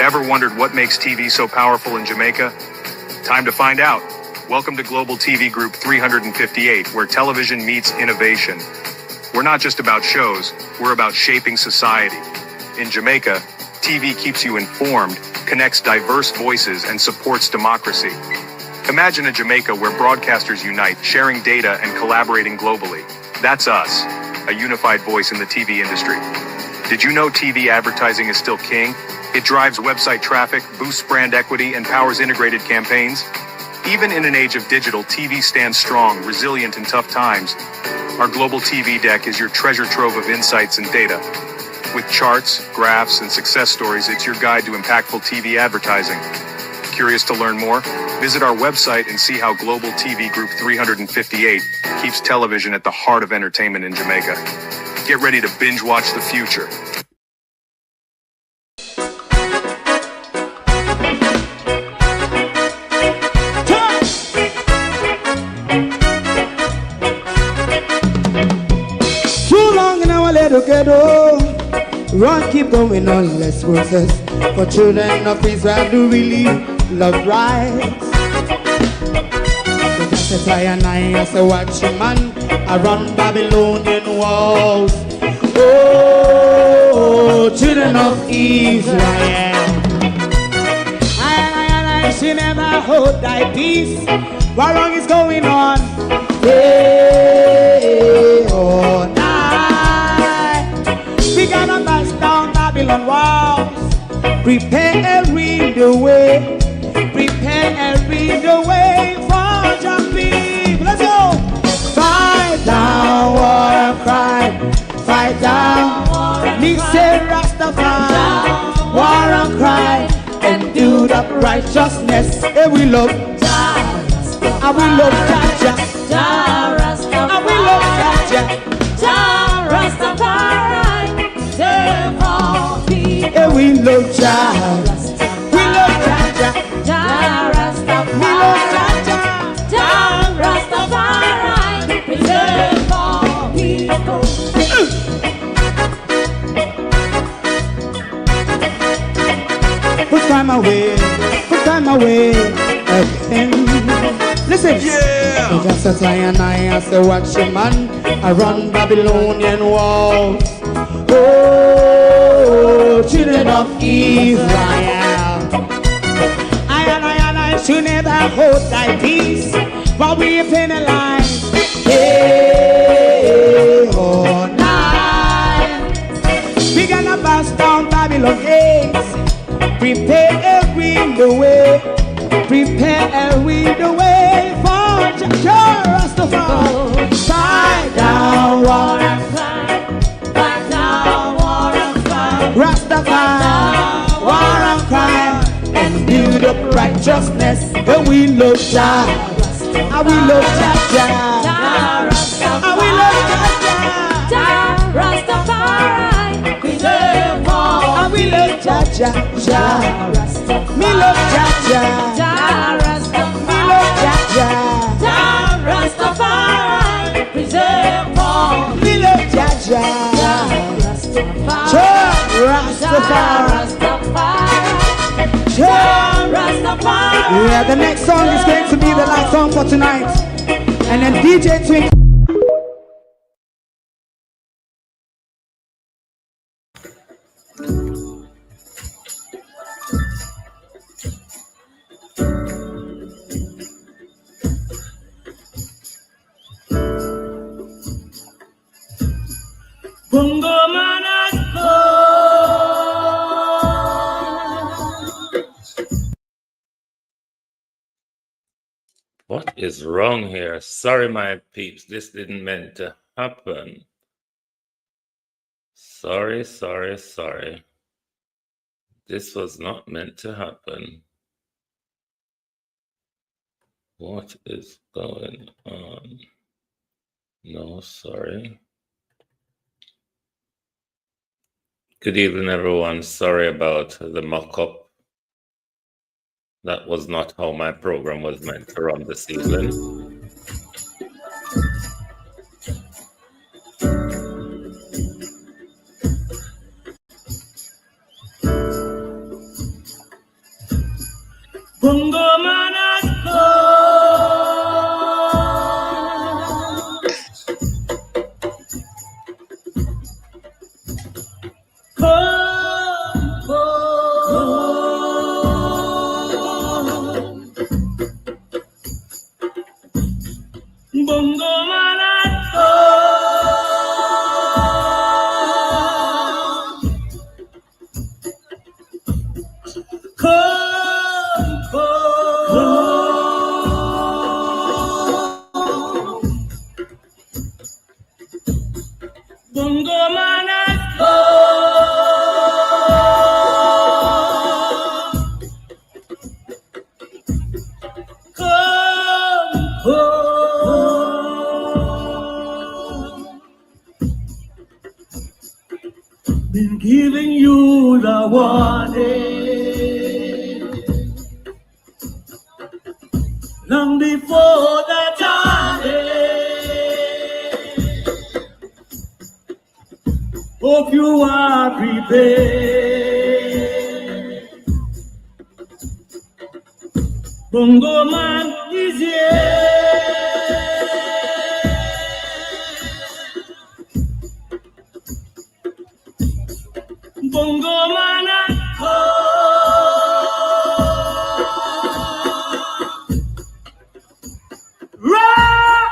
Ever wondered what makes TV so powerful in Jamaica? Time to find out. Welcome to Global TV Group 358, where television meets innovation. We're not just about shows, we're about shaping society. In Jamaica, TV keeps you informed, connects diverse voices, and supports democracy. Imagine a Jamaica where broadcasters unite, sharing data and collaborating globally. That's us, a unified voice in the TV industry. Did you know TV advertising is still king? It drives website traffic, boosts brand equity, and powers integrated campaigns. Even in an age of digital, TV stands strong, resilient in tough times. Our global TV deck is your treasure trove of insights and data. With charts, graphs, and success stories, it's your guide to impactful TV advertising. Curious to learn more? Visit our website and see how Global TV Group 358 keeps television at the heart of entertainment in Jamaica. Get ready to binge watch the future. Too long in our little ghetto, run keep going on less process. For children of Israel do really love rights. So just as I and I as a watching man, I run Babylonian walls. Oh, children of Israel, I should never hold thy peace. What wrong is going on? Day or night, we gotta bust down Babylon walls. Prepare the way, prepare the way for your people. Let's go! Fight down, war and crime. Fight down, me say Rastafari. War and crime, and do the righteousness. And we love, and we love Jaja. And we love Jaja. Rastafari, save all people. And we love Jaja. We love Jaja. We love Jaja. Rastafari, save all people. Put time away again. Listen, yeah. Just as I and I as a watching man, I run Babylonian walls. Oh, children of Israel, I and I should never hold thy peace, but we penalize day or night. We gonna bust down Babylon gates. Prepare the way, prepare the way for Rastafari. Fight down, war and fight, fight down, war and fight. Rastafari, war and crime, and build up righteousness. And we love Jah, and we love Jah, and we love Jah, Rastafari, preserve all. And we love Jah, me love Jah, me love Jah, Rastafari, preserve all. Me love Jah, Rastafari. Yeah, the next song is going to be the last song for tonight, and then DJ Twink. What is wrong here? Sorry, my peeps. This didn't meant to happen. Sorry. This was not meant to happen. What is going on? No, sorry. Good evening, everyone. Sorry about the mock-up. That was not how my program was meant to run this evening. you the warning. Long before the time. Hope you are prepared. Bongo man is here. Bongo man, rock,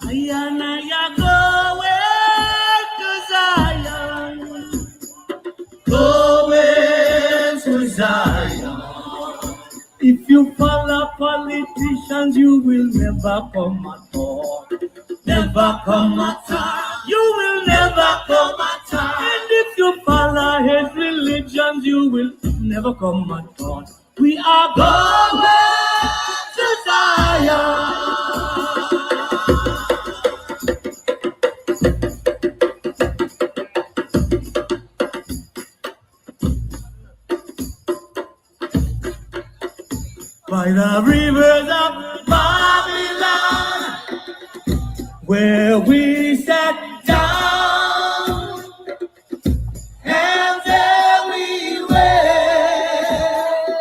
Ayana ya going to Zion, going to Zion. If you follow politicians, you will never come at all. Never come at all. You will never come at all. And if you follow his religions, you will never come at all. We are going to Zion. By the rivers of Babylon, where we sat down, and there we were,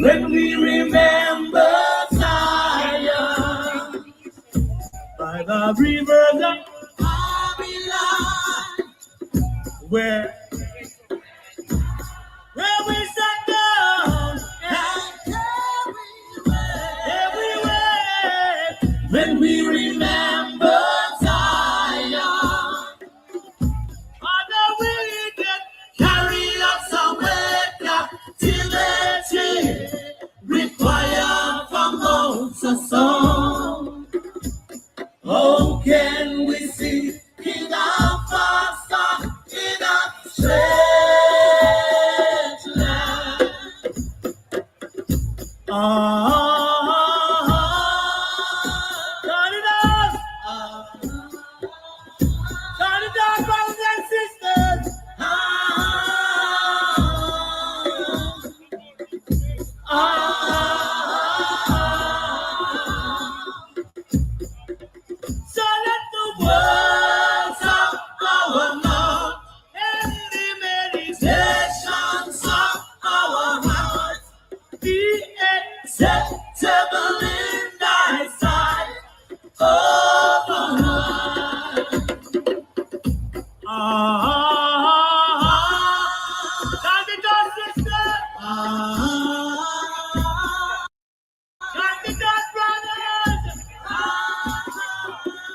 when we remember Zion. By the rivers of Babylon, where we sat down, when we remember Zion, on the wicked carry us away, captivity required from us a song. Oh, can we see King of our song in a strange land? Brothers and sisters. So let the words of our mouth and the meditations of our hearts be acceptable in thy sight, oh Lord. Chant it out, sister. Chant it out, brothers.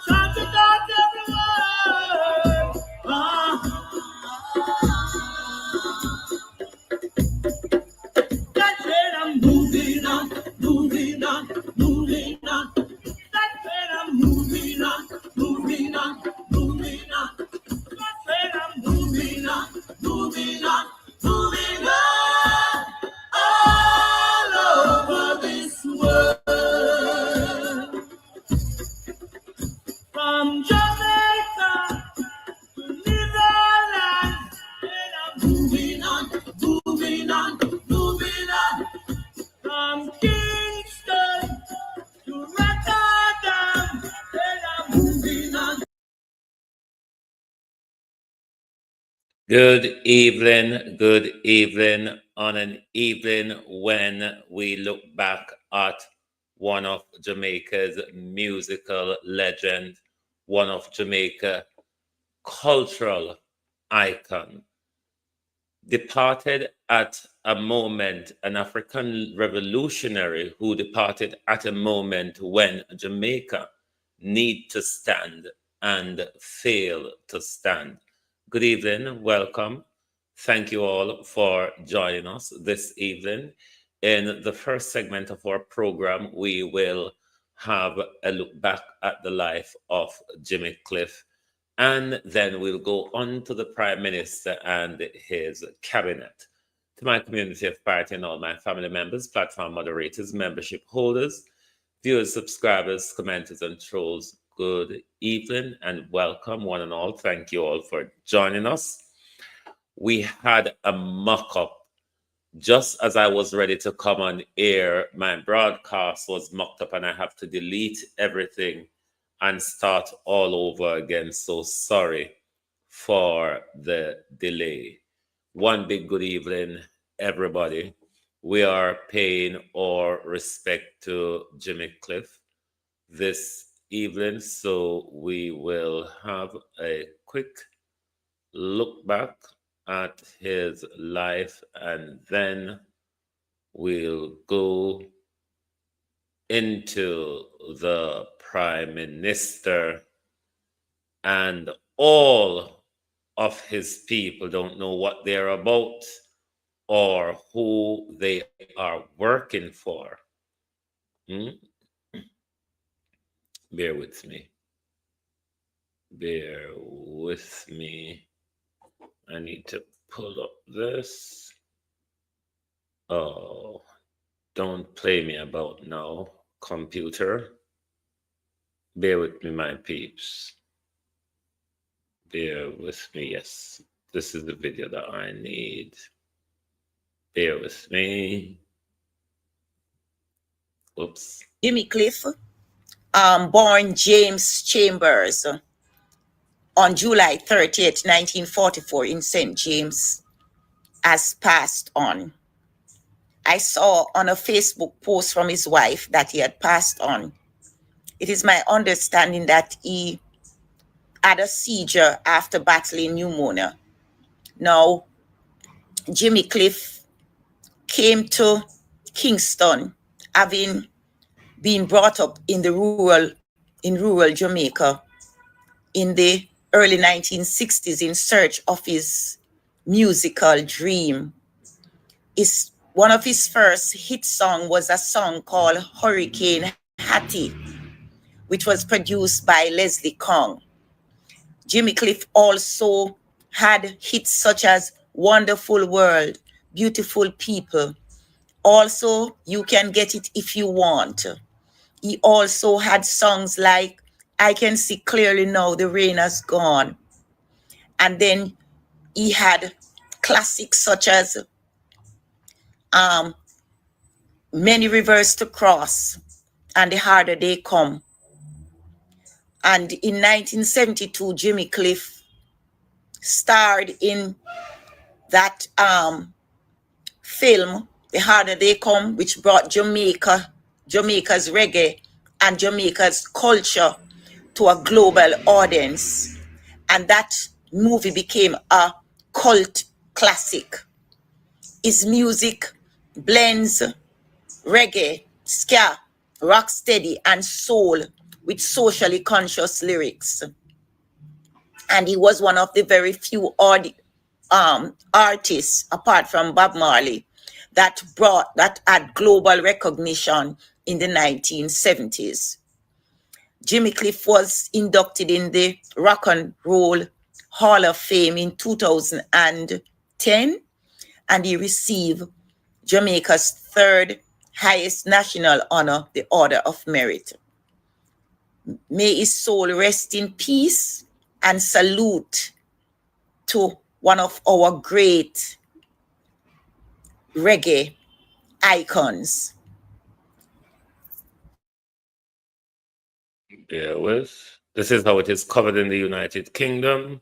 Chant it out, everyone. That train I'm moving on, moving on, moving on. That train I'm moving on, moving on, moving on. That train I'm moving on, moving on, moving on. All over this world. From Jamaica to Netherlands, and I'm moving on, moving on, moving on. From Kingston to Rotterdam, and I'm moving on. Good evening on an evening when we look back at one of Jamaica's musical legend, one of Jamaica's cultural icon, departed at a moment, an African revolutionary who departed at a moment when Jamaica need to stand and fail to stand. Good evening, welcome. Thank you all for joining us this evening. In the first segment of our program, we will have a look back at the life of Jimmy Cliff, and then we'll go on to the Prime Minister and his cabinet. To my community of party and all my family members, platform moderators, membership holders, viewers, subscribers, commenters, and trolls, good evening and welcome, one and all. Thank you all for joining us. We had a mock up. Just as I was ready to come on air, my broadcast was mocked up and I have to delete everything and start all over again. So sorry for the delay. One big good evening, everybody. We are paying our respect to Jimmy Cliff this evening, so we will have a quick look back at his life and then we'll go into the Prime Minister, and all of his people don't know what they're about or who they are working for. Bear with me. Bear with me. I need to pull up this. Oh, don't play me about now, computer. Bear with me, my peeps. Bear with me. Yes, this is the video that I need. Bear with me. Oops. Jimmy Cliff, born James Chambers on July 30th, 1944 in St. James, has passed on. I saw on a Facebook post from his wife that he had passed on. It is my understanding that he had a seizure after battling pneumonia. Now, Jimmy Cliff came to Kingston having been brought up in rural Jamaica in the early 1960s in search of his musical dream. One of his first hit song was a song called Hurricane Hattie, which was produced by Leslie Kong. Jimmy Cliff also had hits such as Wonderful World, Beautiful People. Also, You Can Get It If You Want. He also had songs like I Can See Clearly Now, The Rain Has Gone. And then he had classics such as Many Rivers to Cross and The Harder They Come. And in 1972, Jimmy Cliff starred in that film, The Harder They Come, which brought Jamaica's reggae and Jamaica's culture to a global audience. And that movie became a cult classic. His music blends reggae, ska, rocksteady, and soul with socially conscious lyrics. And he was one of the very few artists, apart from Bob Marley, that had global recognition in the 1970s. Jimmy Cliff was inducted in the Rock and Roll Hall of Fame in 2010, and he received Jamaica's third highest national honor, the Order of Merit. May his soul rest in peace, and salute to one of our great reggae icons. Bear with. This is how it is covered in the United Kingdom.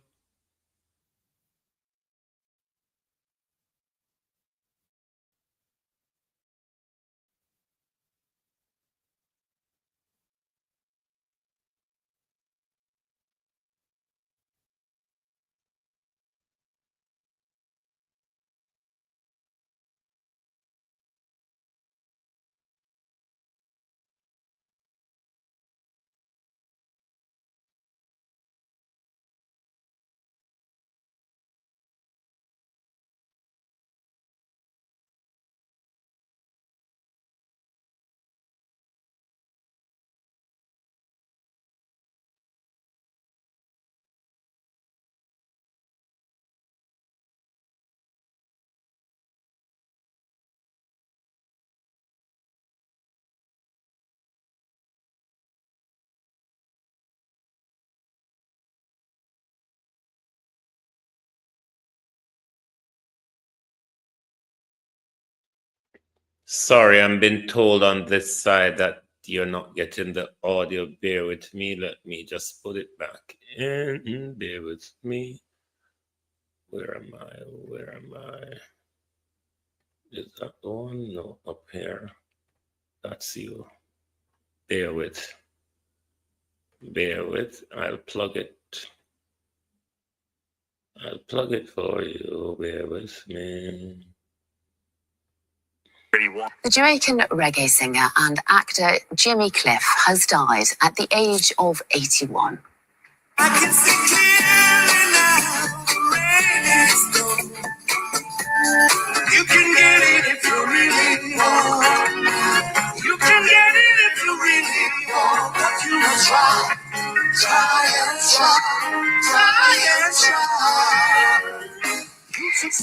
Sorry, I'm being told on this side that you're not getting the audio. Bear with me. Let me just put it back in. Bear with me. Where am I? Where am I? Is that the one? No, up here. That's you. Bear with. Bear with. I'll plug it. I'll plug it for you. Bear with me. The Jamaican reggae singer and actor Jimmy Cliff has died at the age of 81. I can see clearly now, the rain is gone. You can get it if you really want. You can get it if you really want. But you must try, try and try, try and try.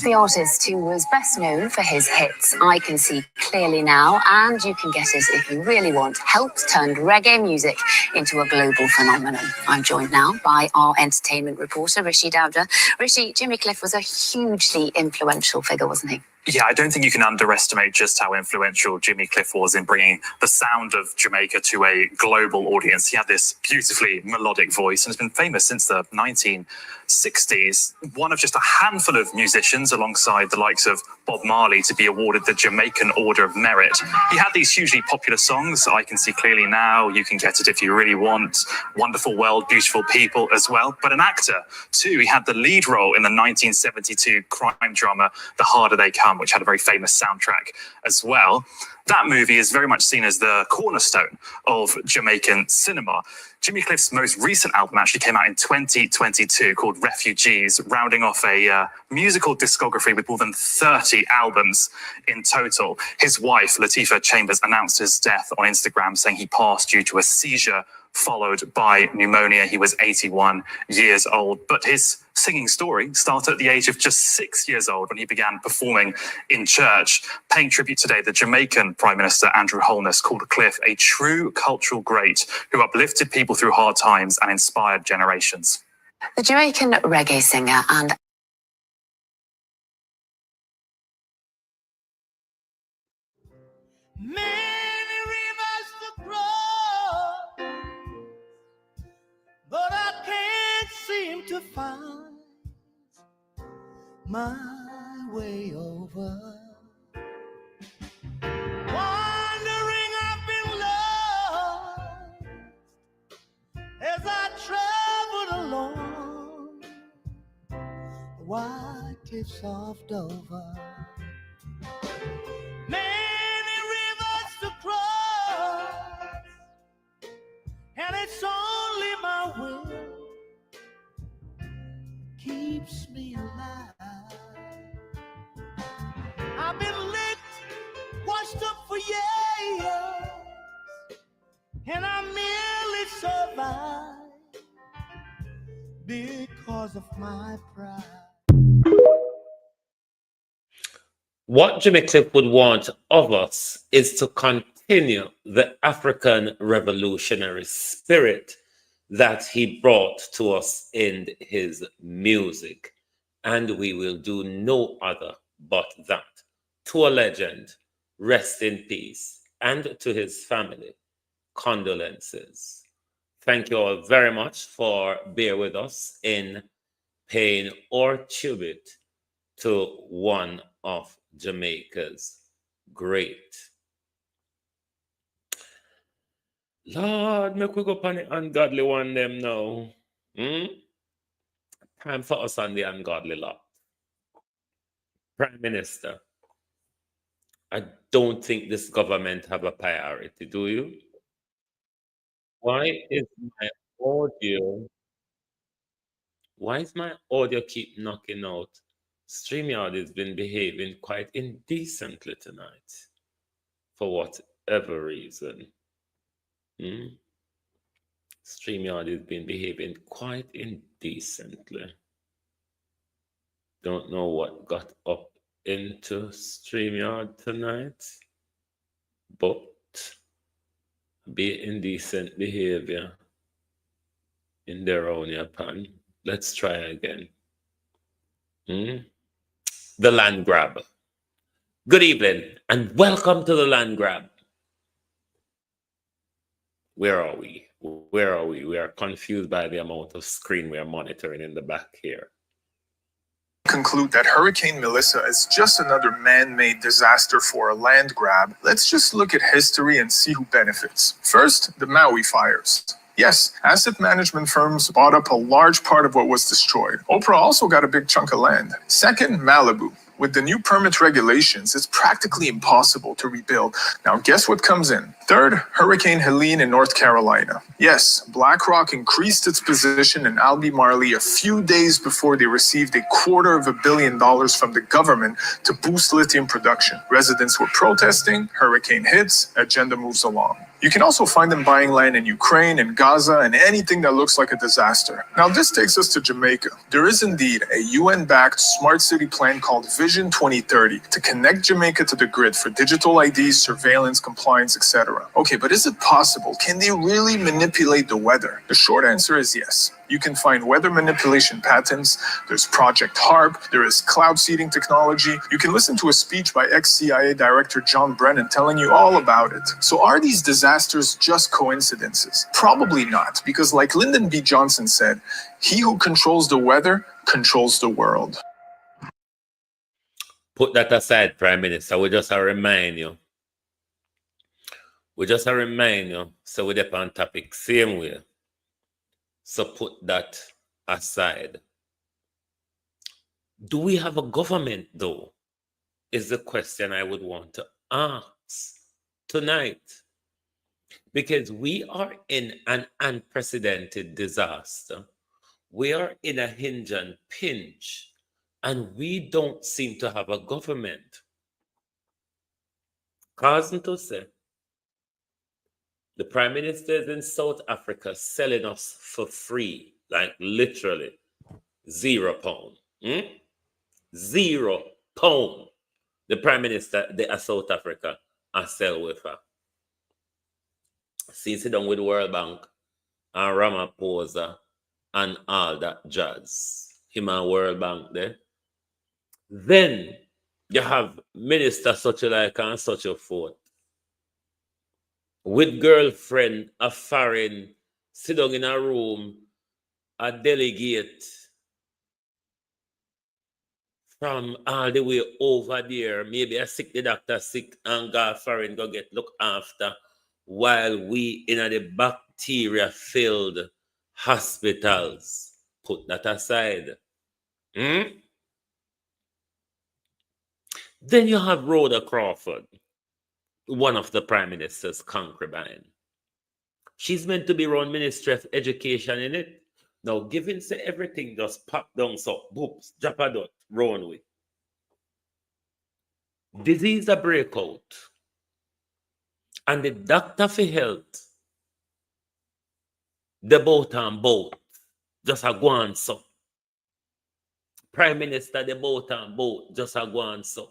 The artist, who was best known for his hits I Can See Clearly Now and You Can Get It If You Really Want, helped turn reggae music into a global phenomenon. I'm joined now by our entertainment reporter, Rishi Dowda. Rishi, Jimmy Cliff was a hugely influential figure, wasn't he? Yeah, I don't think you can underestimate just how influential Jimmy Cliff was in bringing the sound of Jamaica to a global audience. He had this beautifully melodic voice and has been famous since the 1960s. One of just a handful of musicians alongside the likes of Bob Marley to be awarded the Jamaican Order of Merit. He had these hugely popular songs, I Can See Clearly Now, You Can Get It If You Really Want, Wonderful World, Beautiful People as well. But an actor too, he had the lead role in the 1972 crime drama The Harder They Come, which had a very famous soundtrack as well. That movie is very much seen as the cornerstone of Jamaican cinema. Jimmy Cliff's most recent album actually came out in 2022 called Refugees, rounding off a musical discography with more than 30 albums in total. His wife, Latifah Chambers, announced his death on Instagram, saying he passed due to a seizure followed by pneumonia. He was 81 years old, but his singing story started at the age of just 6 years old when he began performing in church. Paying tribute today, the Jamaican Prime Minister Andrew Holness called Cliff a true cultural great who uplifted people through hard times and inspired generations. The Jamaican reggae singer and Many rivers to cross, but I can't seem to find my way over. Wandering I've been lost as I traveled along the wide cliffs of Dover. Many rivers to cross, and it's only my will that keeps me alive. I've been licked, washed up for years, and I merely survive because of my pride. What Jimmy Cliff would want of us is to continue the African revolutionary spirit that he brought to us in his music. And we will do no other but that. To a legend, rest in peace. And to his family, condolences. Thank you all very much for being with us in paying our tribute to one of Jamaica's great. Lord, make we go on the ungodly one them now. Time for us on the ungodly lot. Prime Minister, I don't think this government have a priority, do you? Why is my audio keep knocking out? StreamYard has been behaving quite indecently tonight, for whatever reason. StreamYard has been behaving quite indecently. Don't know what got up into StreamYard tonight, but be indecent behavior in their own Japan. Let's try again. The land grab. Good evening and welcome to the land grab. Where are we? Where are we? We are confused by the amount of screen we are monitoring in the back here. Conclude that Hurricane Melissa is just another man-made disaster for a land grab, let's just look at history and see who benefits. First, the Maui fires. Yes, asset management firms bought up a large part of what was destroyed. Oprah also got a big chunk of land. Second, Malibu. With the new permit regulations, it's practically impossible to rebuild. Now, guess what comes in? Third, Hurricane Helene in North Carolina. Yes, BlackRock increased its position in Albemarle a few days before they received $250 million from the government to boost lithium production. Residents were protesting, hurricane hits, agenda moves along. You can also find them buying land in Ukraine and Gaza and anything that looks like a disaster. Now this takes us to Jamaica. There is indeed a UN-backed smart city plan called Vision 2030 to connect Jamaica to the grid for digital IDs, surveillance, compliance, etc. Okay, but is it possible? Can they really manipulate the weather? The short answer is yes. You can find weather manipulation patents, there's Project HARP, there is cloud seeding technology. You can listen to a speech by ex-CIA Director John Brennan telling you all about it. So are these disasters just coincidences? Probably not, because like Lyndon B. Johnson said, he who controls the weather controls the world. Put that aside, Prime Minister. We just remind you. So we're up on topic same way. So put that aside. Do we have a government, though? Is the question I would want to ask tonight. Because we are in an unprecedented disaster. We are in a hinge and pinch, and we don't seem to have a government. Cousin to say, the Prime Minister is in South Africa selling us for free, like literally £0. £0. The Prime Minister of South Africa I sell with her. Sit down with World Bank and Ramaphosa and all that jazz. Him and World Bank there. Then you have minister such a like and such a forth. With girlfriend, a foreign, sit down in a room, a delegate from all the way over there. Maybe a sick, the doctor sick and go foreign, go get looked after while we in the bacteria-filled hospitals. Put that aside. Then you have Rhoda Crawford, one of the Prime Minister's concubine. She's meant to be run Ministry of Education in it. Now, given say everything just pop down, so boops, drop a dot, run with. Disease a breakout. And the doctor for health, the boat and boat, just a go on so. Prime Minister, the boat and boat, just a go on so.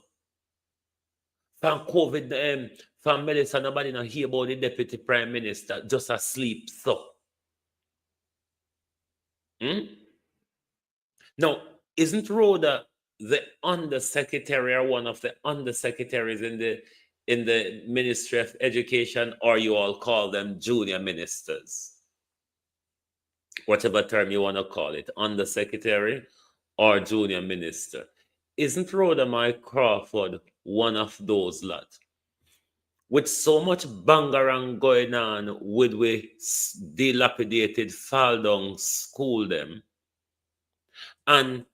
From COVID, from Melissa, nobody not hear about the Deputy Prime Minister, just asleep so. Now, isn't Rhoda the undersecretary or one of the undersecretaries in the Ministry of Education, or you all call them junior ministers? Whatever term you want to call it, undersecretary or junior minister. Isn't Rhoda Mike Crawford one of those lot? With so much bangarang going on with we dilapidated fall down school them, and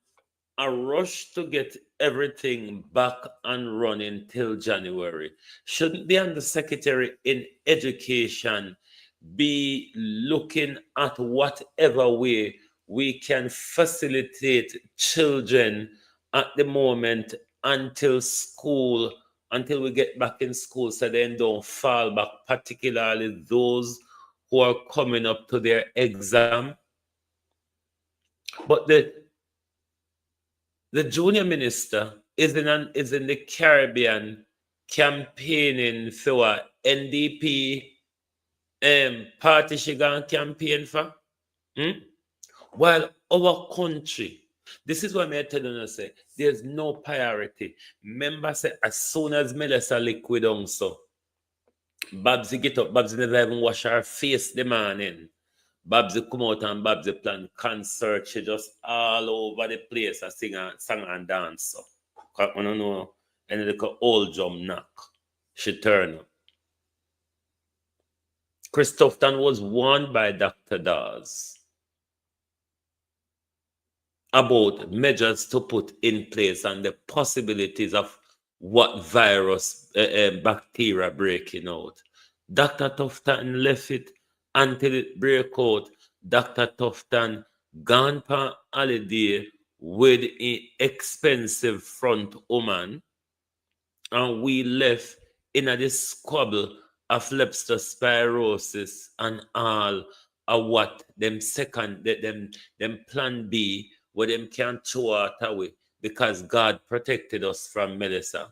a rush to get everything back and running till January. Shouldn't the Undersecretary in Education be looking at whatever way we can facilitate children at the moment until we get back in school, so they don't fall back, particularly those who are coming up to their exam? But the junior minister is in the Caribbean campaigning for a NDP party she gonna campaign for. While our country This is what I tell you, say, there's no priority. Remember, say, as soon as Melissa liquid on so, Babsy get up, Babsy never even wash her face the morning. Babsy come out and Babsy plan concert. She just all over the place. I sing and dance. So, I don't know, and little old drum knock. She turn up. Christopherton was warned by Dr. Dawes about measures to put in place and the possibilities of what virus, bacteria breaking out. Dr. Tufton left it until it break out. Dr. Tufton gone for holiday with an expensive front woman, and we left in a this squabble of leptospirosis and all of what them second them plan B where them can't throw out away because God protected us from Melissa.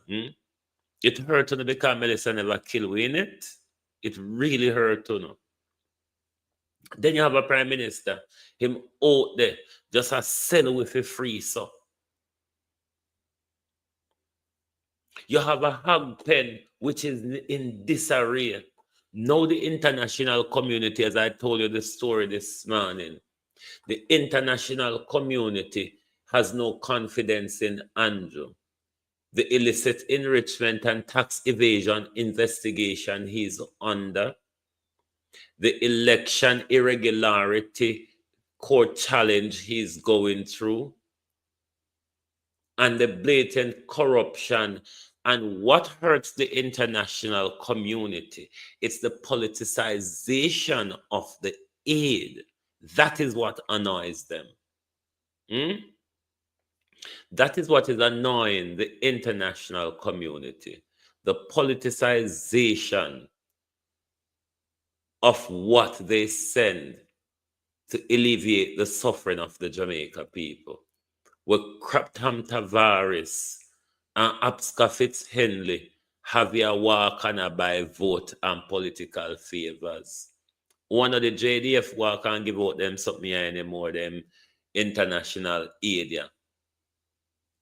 It hurt you because Melissa never killed we in it. It really hurt you. Then you have a prime minister, him out there, just a sell with a free so. You have a hog pen which is in disarray. Now the international community, as I told you the story this morning, the international community has no confidence in Andrew. The illicit enrichment and tax evasion investigation he's under, the election irregularity court challenge he's going through, and the blatant corruption. And what hurts the international community? It's the politicization of the aid. That is what annoys them. That is what is annoying the international community. The politicization of what they send to alleviate the suffering of the Jamaica people. With Craptam Tavares and Abska Fitzhenley have your walk and a by vote and political favors. One of the JDF walk and give out them something anymore, them international aid.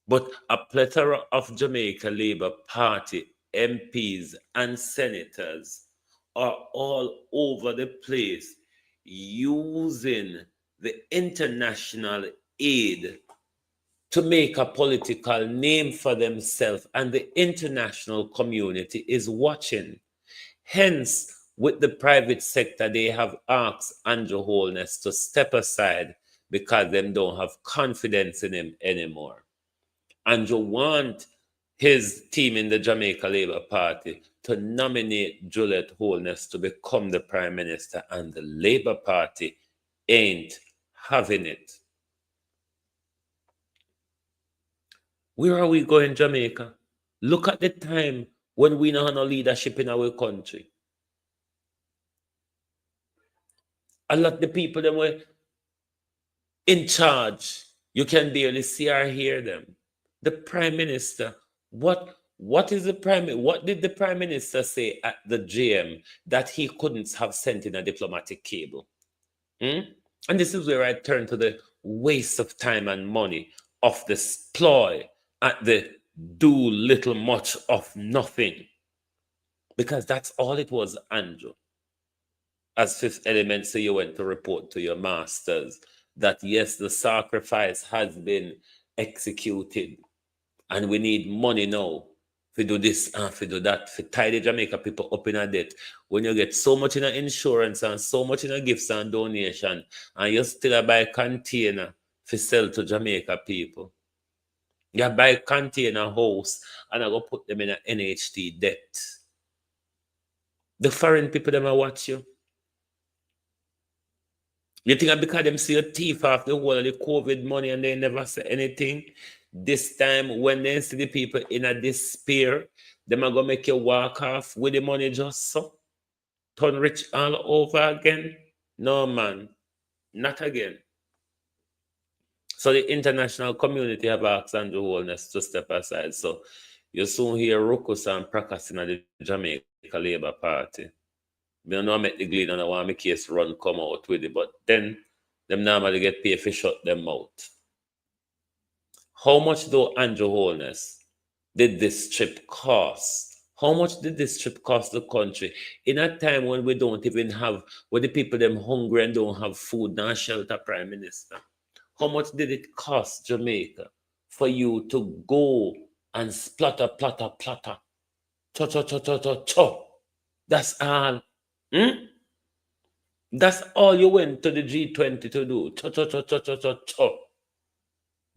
But a plethora of Jamaica Labour Party MPs and senators are all over the place using the international aid to make a political name for themselves, and the international community is watching. Hence, with the private sector, they have asked Andrew Holness to step aside because they don't have confidence in him anymore. Andrew want his team in the Jamaica Labour Party to nominate Juliet Holness to become the Prime Minister, and the Labour Party ain't having it. Where are we going, Jamaica? Look at the time when we don't have no leadership in our country. A lot of the people that were in charge, you can barely see or hear them. The Prime Minister, what did the Prime Minister say at the GM that he couldn't have sent in a diplomatic cable? And this is where I turn to the waste of time and money of this ploy at the do little much of nothing. Because that's all it was, Andrew. As Fifth Element, so you went to report to your masters that yes, the sacrifice has been executed and we need money now to do this and to do that, to tie the Jamaica people up in a debt. When you get so much in a insurance and so much in a gifts and donation, and you still buy a container to sell to Jamaica people. You buy a container house and I go put them in an NHT debt. The foreign people, them watch you. You think because them see a thief off the whole of the COVID money and they never say anything? This time, when they see the people in a despair, them are going to make you walk off with the money just so? Turn rich all over again? No, man. Not again. So the international community have asked Andrew Holness to step aside. So you soon hear Rukus and Prakas in the Jamaica Labour Party. I know I make the glean and I want my case run come out with it, but then them normally get paid for shut them out. How much though, Andrew Holness, did this trip cost? How much did this trip cost the country in a time when we don't even have, when the people them hungry and don't have food nor shelter, Prime Minister? How much did it cost Jamaica for you to go and splatter, platter, platter, cho, cho, cho, cho, cho, cho? That's all. Hmm? That's all you went to the G20 to do. Cho, cho, cho, cho, cho, cho, cho.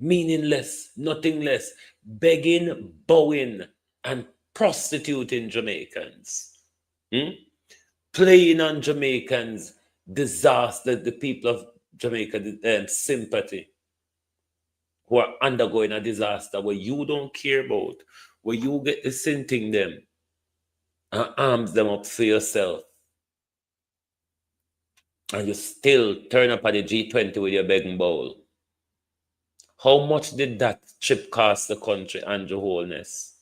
Meaningless, nothing less. Begging, bowing, and prostituting Jamaicans. Hmm? Playing on Jamaicans' disaster, the people of Jamaica sympathy, who are undergoing a disaster where you don't care about, where you get to sinting them and arms them up for yourself. And you still turn up at the G20 with your begging bowl. How much did that trip cost the country, Andrew Holness?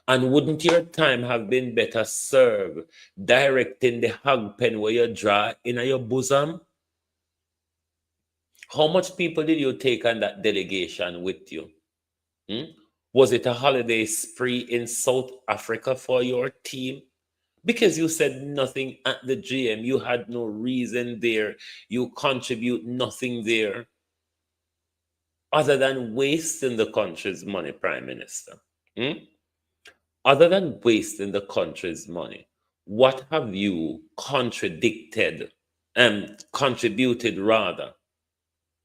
And wouldn't your time have been better served directing the hog pen where you draw in your bosom? How much people did you take on that delegation with you? Hmm? Was it a holiday spree in South Africa for your team? Because you said nothing at the GM, you had no reason there, you contribute nothing there other than wasting the country's money, Prime Minister. Hmm? Other than wasting the country's money, what have you contradicted and contributed rather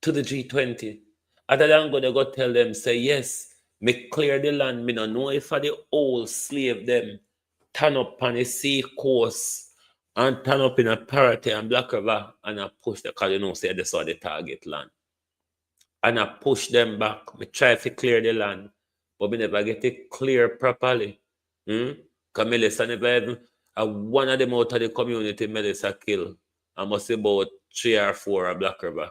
to the G20? Other than going to go tell them, say, yes, me clear the land, me no know if I the old slave them turn up on the sea coast and turn up in a Parity and Black River and I push the, because you know, say they saw the target land. And I push them back. Me try to clear the land, but me never get it clear properly. Because Melissa never even, one of them out of the community Melissa kill. I must say about 3 or 4 of Black River.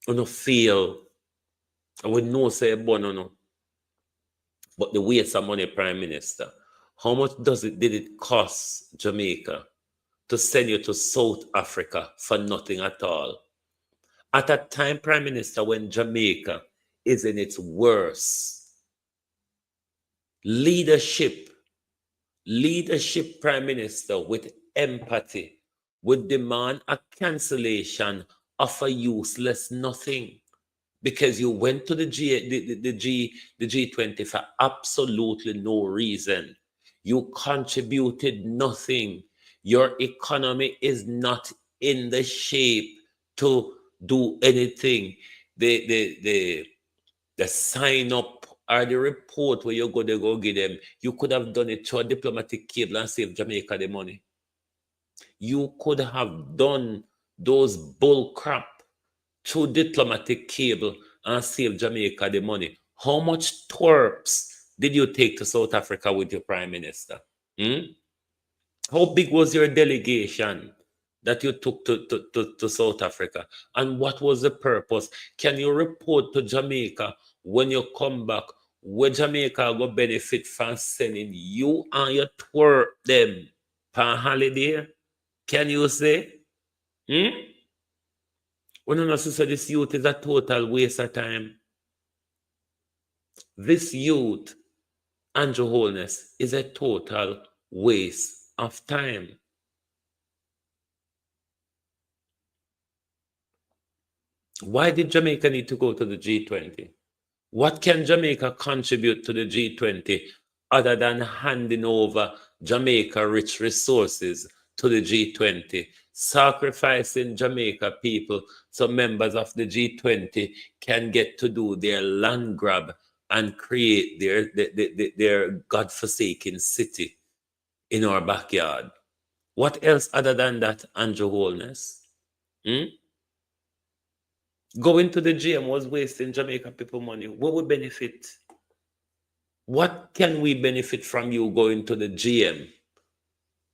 You know, feel, I would know say born or no. But the waste of money, Prime Minister, how much did it cost Jamaica to send you to South Africa for nothing at all? At a time, Prime Minister, when Jamaica is in its worst, leadership, Prime Minister, with empathy, would demand a cancellation of a useless nothing. Because you went to the G20 for absolutely no reason. You contributed nothing. Your economy is not in the shape to do anything. The sign up or the report where you're going to go get them, you could have done it through a diplomatic cable and save Jamaica the money. You could have done those bull crap through diplomatic cable and save Jamaica the money. How much twerps did you take to South Africa with your Prime Minister? How big was your delegation that you took to South Africa? And what was the purpose? Can you report to Jamaica when you come back where Jamaica will benefit from sending you and your twerp them per holiday? Can you say? When you know, so this youth is a total waste of time. This youth, Andrew Holness, is a total waste of time. Why did Jamaica need to go to the G20? What can Jamaica contribute to the G20 other than handing over Jamaica rich resources to the G20, sacrificing Jamaica people so members of the G20 can get to do their land grab and create their godforsaken city in our backyard? What else other than that, Andrew Holness? Going to the GM was wasting Jamaica people money. What would benefit? What can we benefit from you going to the GM?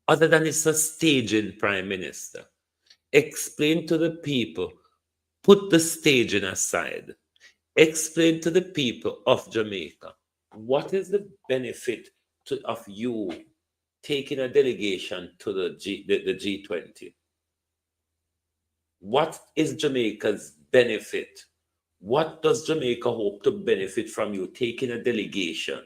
Other than it's a staging, Prime Minister. Explain to the people, put the staging aside. Explain to the people of Jamaica, what is the benefit of you taking a delegation to the G20? What is Jamaica's benefit What does Jamaica hope to benefit from you taking a delegation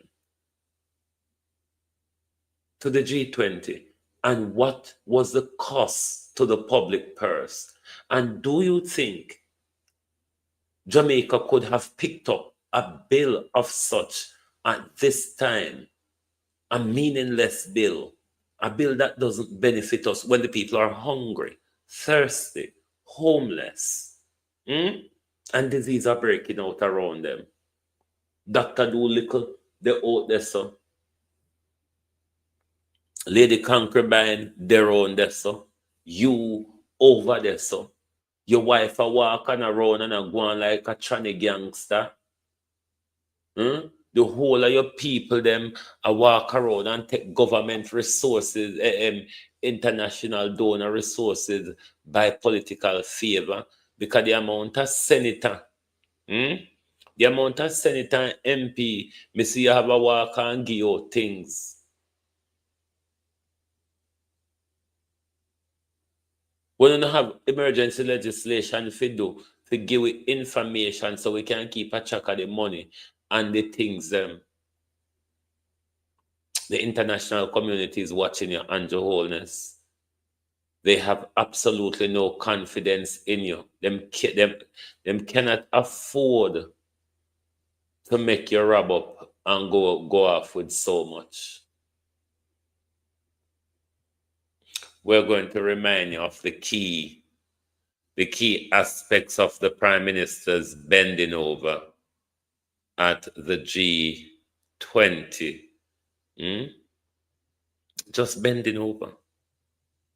to the G20? And what was the cost to the public purse? And do you think Jamaica could have picked up a bill of such at this time? A meaningless bill, a bill that doesn't benefit us when the people are hungry, thirsty, homeless, and disease are breaking out around them. Dr. Doolittle, they're out there, so. Lady Concubine, they're on there, so. You over there, so. Your wife are walking around and are going like a tranny gangster. The whole of your people, them, walk around and take government resources, international donor resources by political favor, because the amount of senator, the amount of senator and MP, me see you have a walk and give you things. We don't have emergency legislation to give we information so we can keep a track of the money and the things the international community is watching you, Andrew Holness. They have absolutely no confidence in you. Them cannot afford to make you rub up and go off with so much. We're going to remind you of the key aspects of the Prime Minister's bending over at the G20. Just bending over.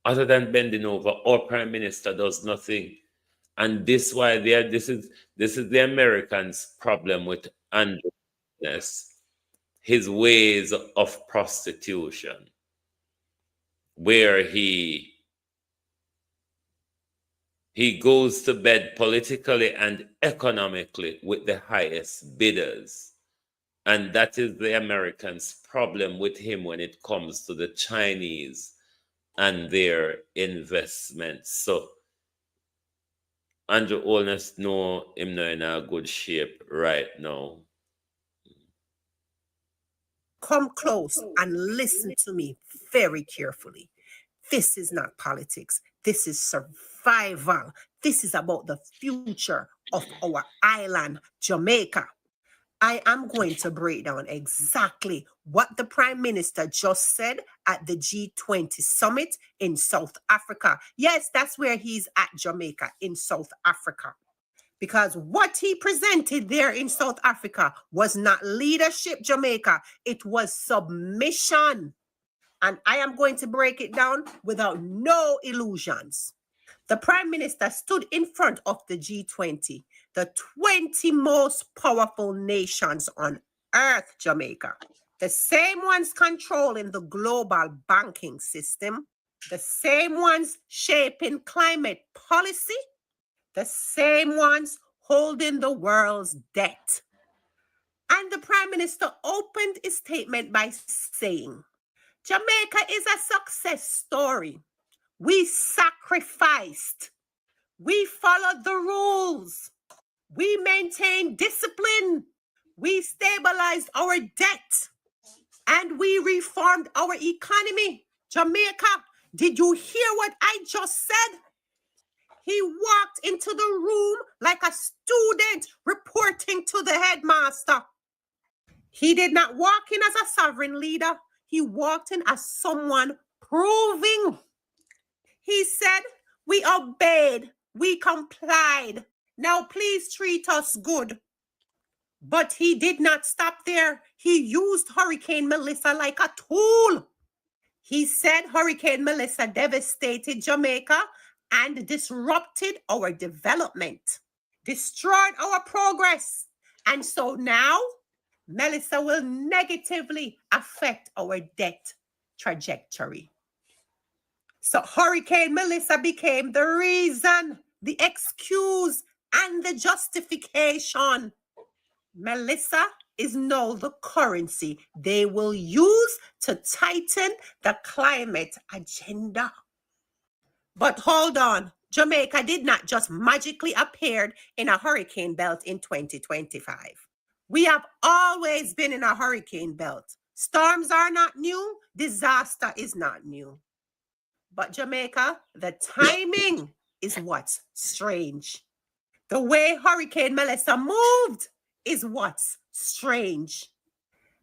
Other than bending over, our Prime Minister does nothing. And this is the Americans' problem with Andrew Holness, his ways of prostitution, where he goes to bed politically and economically with the highest bidders. And that is the Americans' problem with him when it comes to the Chinese and their investments. So Andrew Holness know him not in a good shape right now. Come close and listen to me very carefully. This is not politics. This is survival. This is about the future of our island, Jamaica. I am going to break down exactly what the Prime Minister just said at the G20 summit in South Africa. Yes, that's where he's at, Jamaica, in South Africa. Because what he presented there in South Africa was not leadership, Jamaica. It was submission. And I am going to break it down without no illusions. The Prime Minister stood in front of the G20, the 20 most powerful nations on earth, Jamaica. The same ones controlling the global banking system, the same ones shaping climate policy, the same ones holding the world's debt. And the Prime Minister opened his statement by saying, Jamaica is a success story. We sacrificed. We followed the rules. We maintained discipline. We stabilized our debt. And we reformed our economy. Jamaica, did you hear what I just said? He walked into the room like a student reporting to the headmaster. He did not walk in as a sovereign leader. He walked in as someone proving. He said, we obeyed, we complied. Now please treat us good. But he did not stop there. He used Hurricane Melissa like a tool. He said Hurricane Melissa devastated Jamaica and disrupted our development, destroyed our progress. And so now, Melissa will negatively affect our debt trajectory. So Hurricane Melissa became the reason, the excuse, and the justification. Melissa is now the currency they will use to tighten the climate agenda. But hold on, Jamaica did not just magically appear in a hurricane belt in 2025. We have always been in a hurricane belt. Storms are not new. Disaster is not new. But Jamaica, the timing is what's strange. The way Hurricane Melissa moved is what's strange.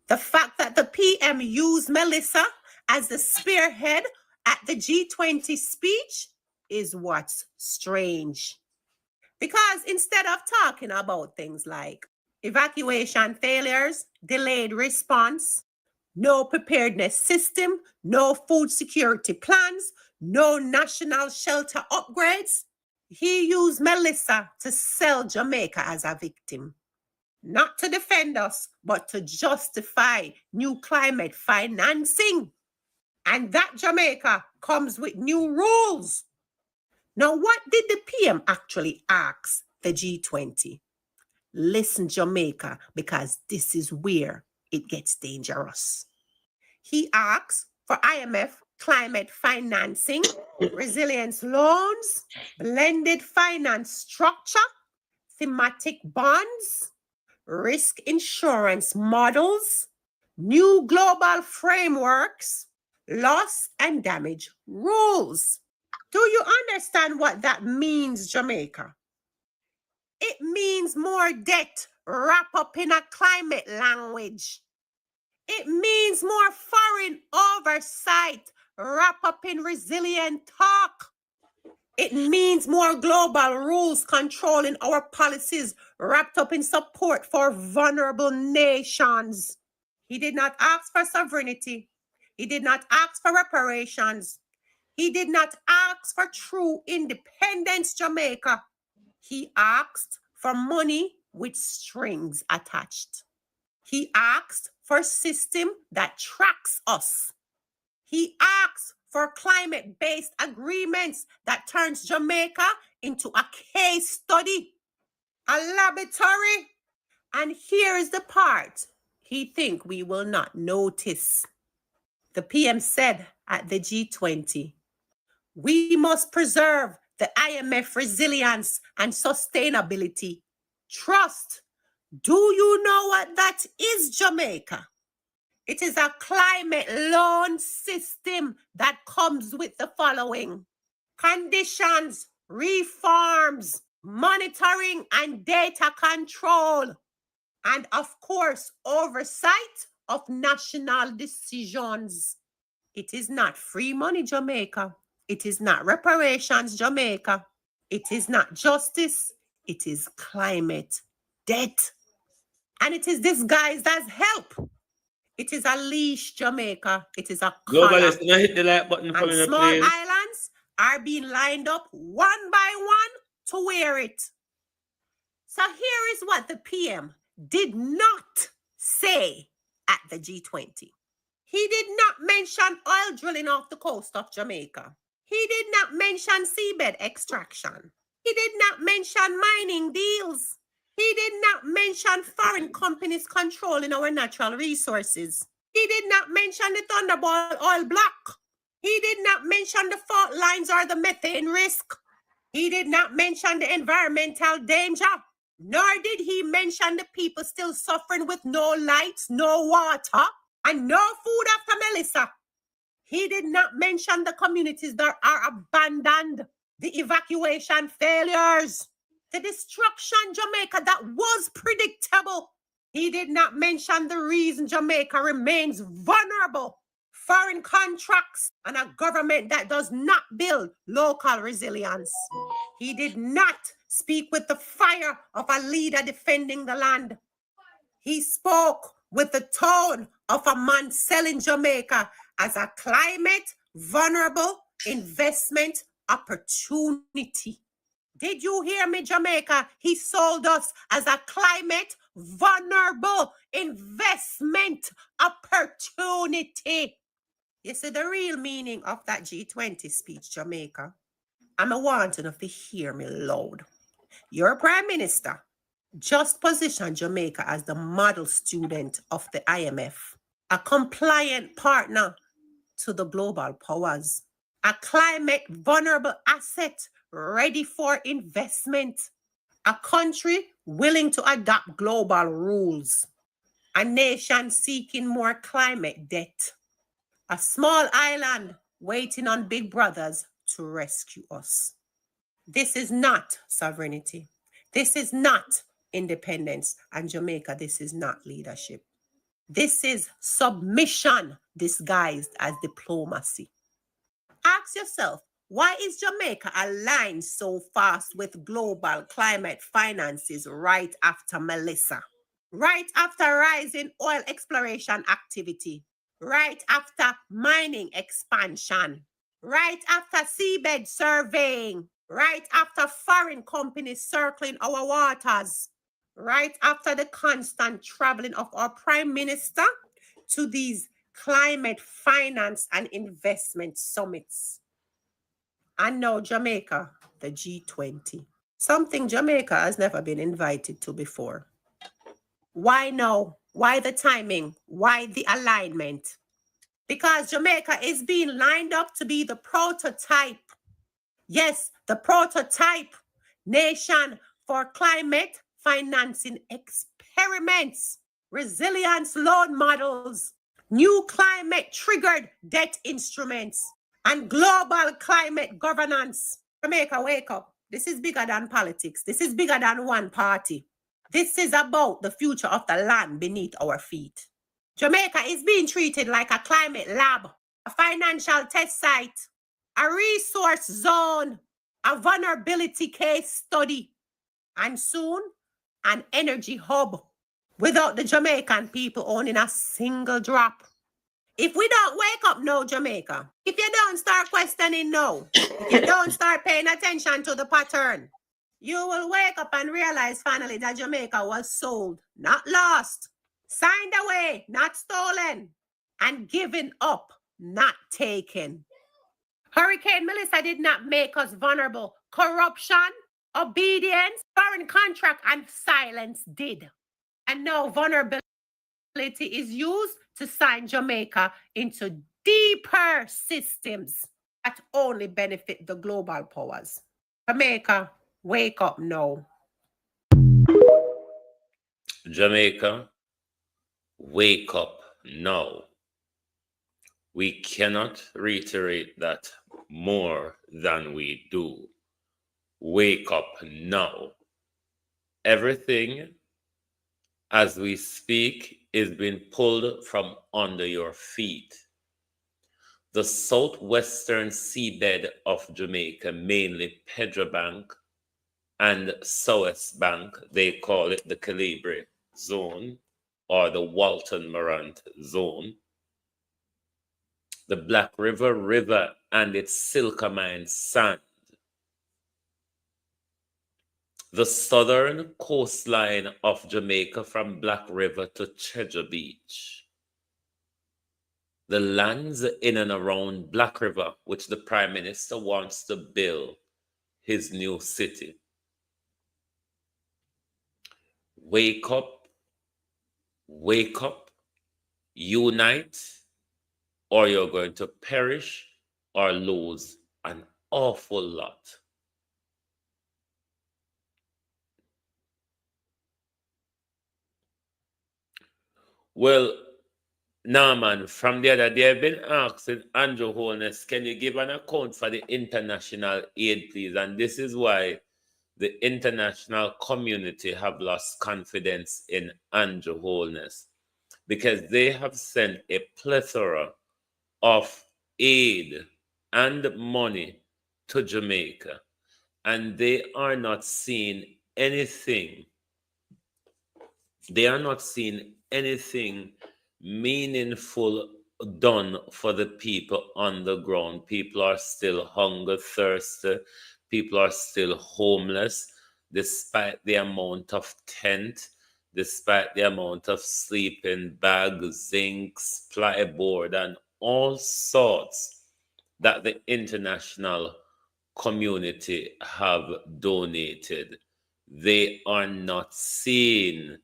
The fact that the PM used Melissa as the spearhead at the G20 speech is what's strange. Because instead of talking about things like evacuation failures, delayed response, no preparedness system, no food security plans, no national shelter upgrades, he used Melissa to sell Jamaica as a victim. Not to defend us, but to justify new climate financing. And that Jamaica comes with new rules. Now, what did the PM actually ask the G20? Listen, Jamaica, because this is where it gets dangerous. He asks for IMF climate financing, resilience loans, blended finance structure, thematic bonds, risk insurance models, new global frameworks, loss and damage rules. Do you understand what that means, Jamaica? It means more debt wrapped up in a climate language. It means more foreign oversight wrapped up in resilient talk. It means more global rules controlling our policies wrapped up in support for vulnerable nations. He did not ask for sovereignty. He did not ask for reparations. He did not ask for true independence, Jamaica. He asked for money with strings attached. He asked for a system that tracks us. He asked for climate-based agreements that turns Jamaica into a case study, a laboratory. And here is the part he thinks we will not notice. The PM said at the G20, we must preserve the IMF resilience and sustainability. Trust. Do you know what that is, Jamaica? It is a climate loan system that comes with the following: conditions, reforms, monitoring and data control, and of course, oversight of national decisions. It is not free money, Jamaica. It is not reparations, Jamaica. It is not justice. It is climate debt. And it is disguised as help. It is a leash, Jamaica. It is a collar. Globalist, you know, hit the like button for And me, small please. islands are being lined up one by one to wear it. So here is what the PM did not say at the G20. He did not mention oil drilling off the coast of Jamaica. He did not mention seabed extraction. He did not mention mining deals. He did not mention foreign companies controlling our natural resources. He did not mention the Thunderball oil block. He did not mention the fault lines or the methane risk. He did not mention the environmental danger. Nor did he mention the people still suffering with no lights, no water, and no food after Melissa. He did not mention the communities that are abandoned, the evacuation failures, the destruction, Jamaica, that was predictable. He did not mention the reason Jamaica remains vulnerable: foreign contracts and a government that does not build local resilience. He did not speak with the fire of a leader defending the land. He spoke with the tone of a man selling Jamaica as a climate vulnerable investment opportunity. Did you hear me, Jamaica? He sold us as a climate vulnerable investment opportunity. You see the real meaning of that G20 speech, Jamaica? I'm a wanting to hear me loud. Your Prime Minister just positioned Jamaica as the model student of the IMF, a compliant partner to the global powers, a climate vulnerable asset ready for investment, a country willing to adopt global rules, a nation seeking more climate debt, a small island waiting on big brothers to rescue us. This is not sovereignty. This is not independence. And Jamaica, this is not leadership. This is submission disguised as diplomacy. Ask yourself, why is Jamaica aligned so fast with global climate finances right after Melissa? Right after rising oil exploration activity? Right after mining expansion? Right after seabed surveying? Right after foreign companies circling our waters? Right after the constant traveling of our Prime Minister to these climate finance and investment summits? And now Jamaica, the G20. Something Jamaica has never been invited to before. Why now? Why the timing? Why the alignment? Because Jamaica is being lined up to be the prototype. Yes, the prototype nation for climate financing experiments, resilience loan models, new climate triggered debt instruments, and global climate governance. Jamaica, wake up. This is bigger than politics. This is bigger than one party. This is about the future of the land beneath our feet. Jamaica is being treated like a climate lab, a financial test site, a resource zone, a vulnerability case study, and soon an energy hub without the Jamaican people owning a single drop. If we don't wake up now, Jamaica, if you don't start questioning now, if you don't start paying attention to the pattern, you will wake up and realize finally that Jamaica was sold, not lost, signed away, not stolen, and given up, not taken. Hurricane Melissa did not make us vulnerable. Corruption, obedience, foreign contract, and silence did. And now vulnerability is used to sign Jamaica into deeper systems that only benefit the global powers. Jamaica, wake up now. Jamaica, wake up now. We cannot reiterate that more than we do. Wake up now. Everything as we speak is being pulled from under your feet. The southwestern seabed of Jamaica, mainly Pedro Bank and South Bank, they call it the Calabre Zone or the Walton Morant Zone. The Black River and its Silkamine sand. The southern coastline of Jamaica from Black River to Treasure Beach. The lands in and around Black River, which the Prime Minister wants to build his new city. Wake up, unite, or you're going to perish or lose an awful lot. Well, Norman, from the other day, I've been asking Andrew Holness, can you give an account for the international aid, please? And this is why the international community have lost confidence in Andrew Holness, because they have sent a plethora of aid and money to Jamaica, and they are not seeing anything. They are not seeing anything meaningful done for the people on the ground. People are still hunger, thirsty. People are still homeless, despite the amount of tent, despite the amount of sleeping bags, zincs, plyboard, and all sorts that the international community have donated. They are not seeing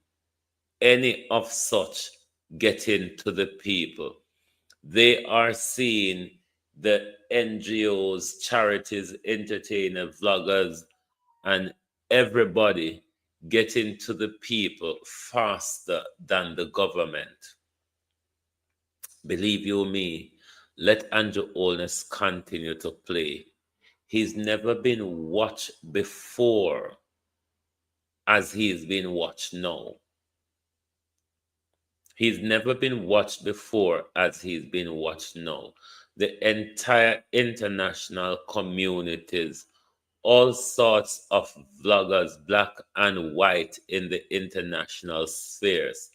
any of such getting to the people. They are seeing the NGOs, charities, entertainers, vloggers, and everybody getting to the people faster than the government. Believe you me, let Andrew Holness continue to play. He's never been watched before as he's been watched now. He's never been watched before as he's been watched now. The entire international communities, all sorts of vloggers, black and white in the international spheres,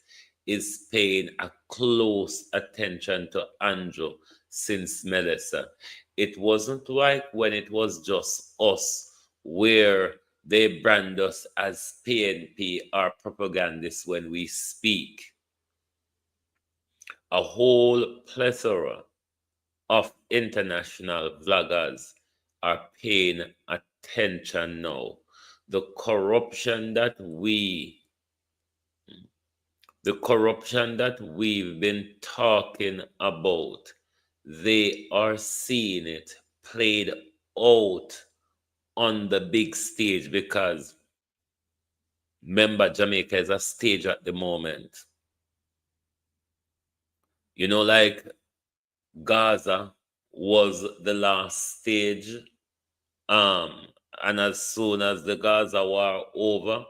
is paying a close attention to Andrew since Melissa. It wasn't like when it was just us, where they brand us as PNP or propagandists when we speak. A whole plethora of international vloggers are paying attention now. The corruption that we've been talking about, they are seeing it played out on the big stage, because remember, Jamaica is a stage at the moment. You know, like Gaza was the last stage, and as soon as the Gaza war over,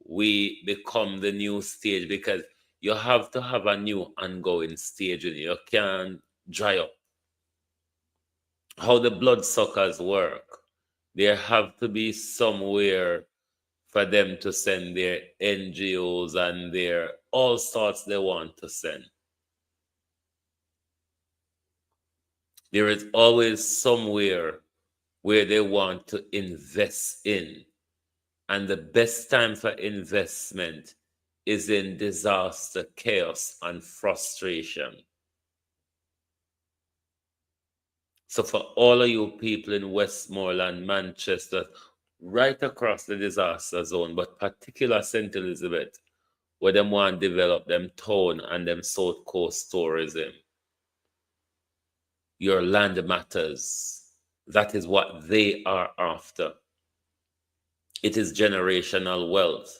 we become the new stage, because you have to have a new ongoing stage and you can't dry up. How the bloodsuckers work, there have to be somewhere for them to send their NGOs and their all sorts they want to send. There is always somewhere where they want to invest in. And the best time for investment is in disaster, chaos, and frustration. So for all of you people in Westmoreland, Manchester, right across the disaster zone, but particular St. Elizabeth, where them want to develop them town and them South Coast tourism, your land matters. That is what they are after. It is generational wealth.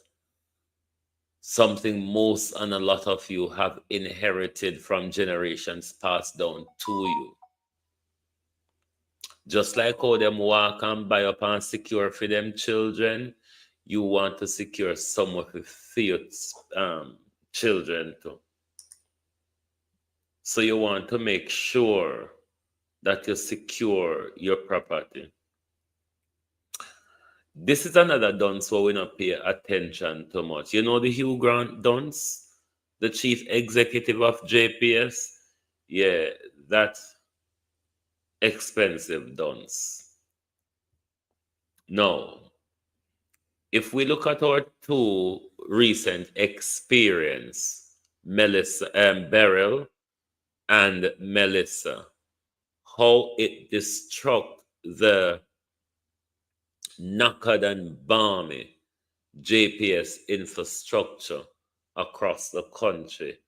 Something most and a lot of you have inherited from generations passed down to you. Just like how them walk and buy up and secure for them children, you want to secure some of the Theo's children too. So you want to make sure that you secure your property. This is another dunce where we not pay attention too much. You know the Hugh Grant dunce, the chief executive of JPS? Yeah, that's expensive dunce. Now, if we look at our two recent experience, Beryl and Melissa, how it destruct the knackered and balmy JPS infrastructure across the country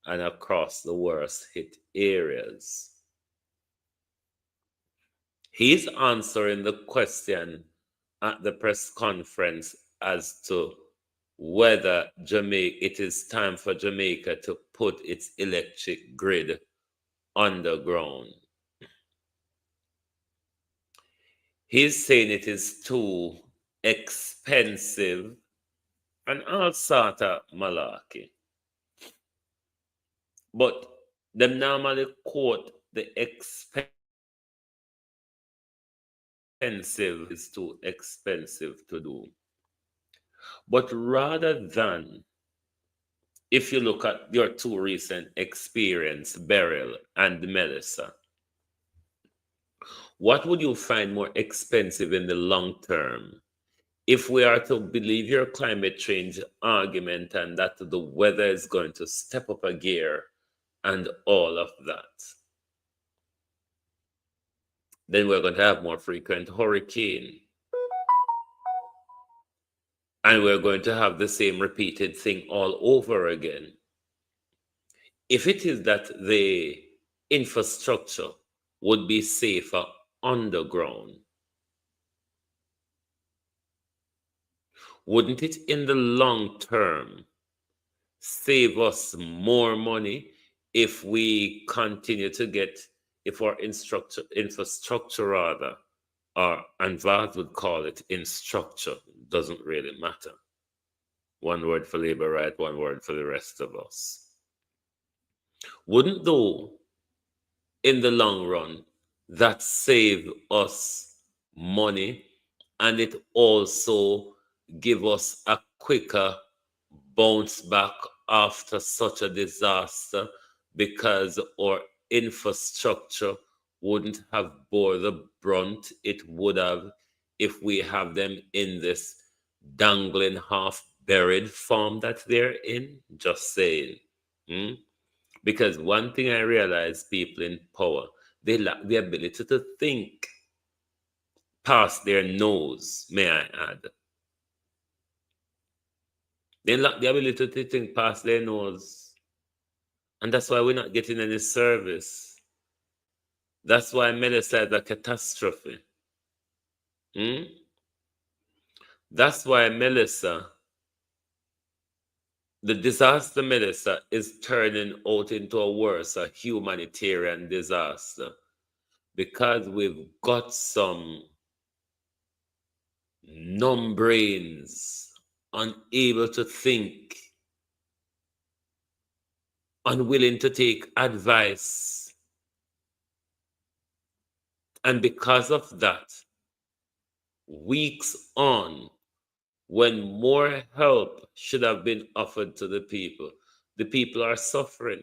and across the worst hit areas. He's answering the question at the press conference as to whether it is time for Jamaica to put its electric grid underground. He's saying it is too expensive and all sort of malarkey. But them normally quote the expensive is too expensive to do. But rather than, if you look at your two recent experience, Beryl and Melissa, what would you find more expensive in the long term? If we are to believe your climate change argument and that the weather is going to step up a gear and all of that, then we're going to have more frequent hurricane. And we're going to have the same repeated thing all over again. If it is that the infrastructure would be safer underground? Wouldn't it in the long term save us more money if we continue to get, if our infrastructure rather, or and Vaz would call it infrastructure, doesn't really matter. One word for labor right, one word for the rest of us. Wouldn't though, in the long run, that save us money, and it also give us a quicker bounce back after such a disaster, because our infrastructure wouldn't have bore the brunt it would have if we have them in this dangling half buried form that they're in? Just saying. Hmm? Because one thing I realize, people in power, they lack the ability to think past their nose, may I add. They lack the ability to think past their nose. And that's why we're not getting any service. That's why Melissa is a catastrophe. Hmm? That's why Melissa, the disaster Melissa, is turning out into a worse, a humanitarian disaster. Because we've got some numb brains, unable to think, unwilling to take advice. And because of that, weeks on, when more help should have been offered to the people are suffering.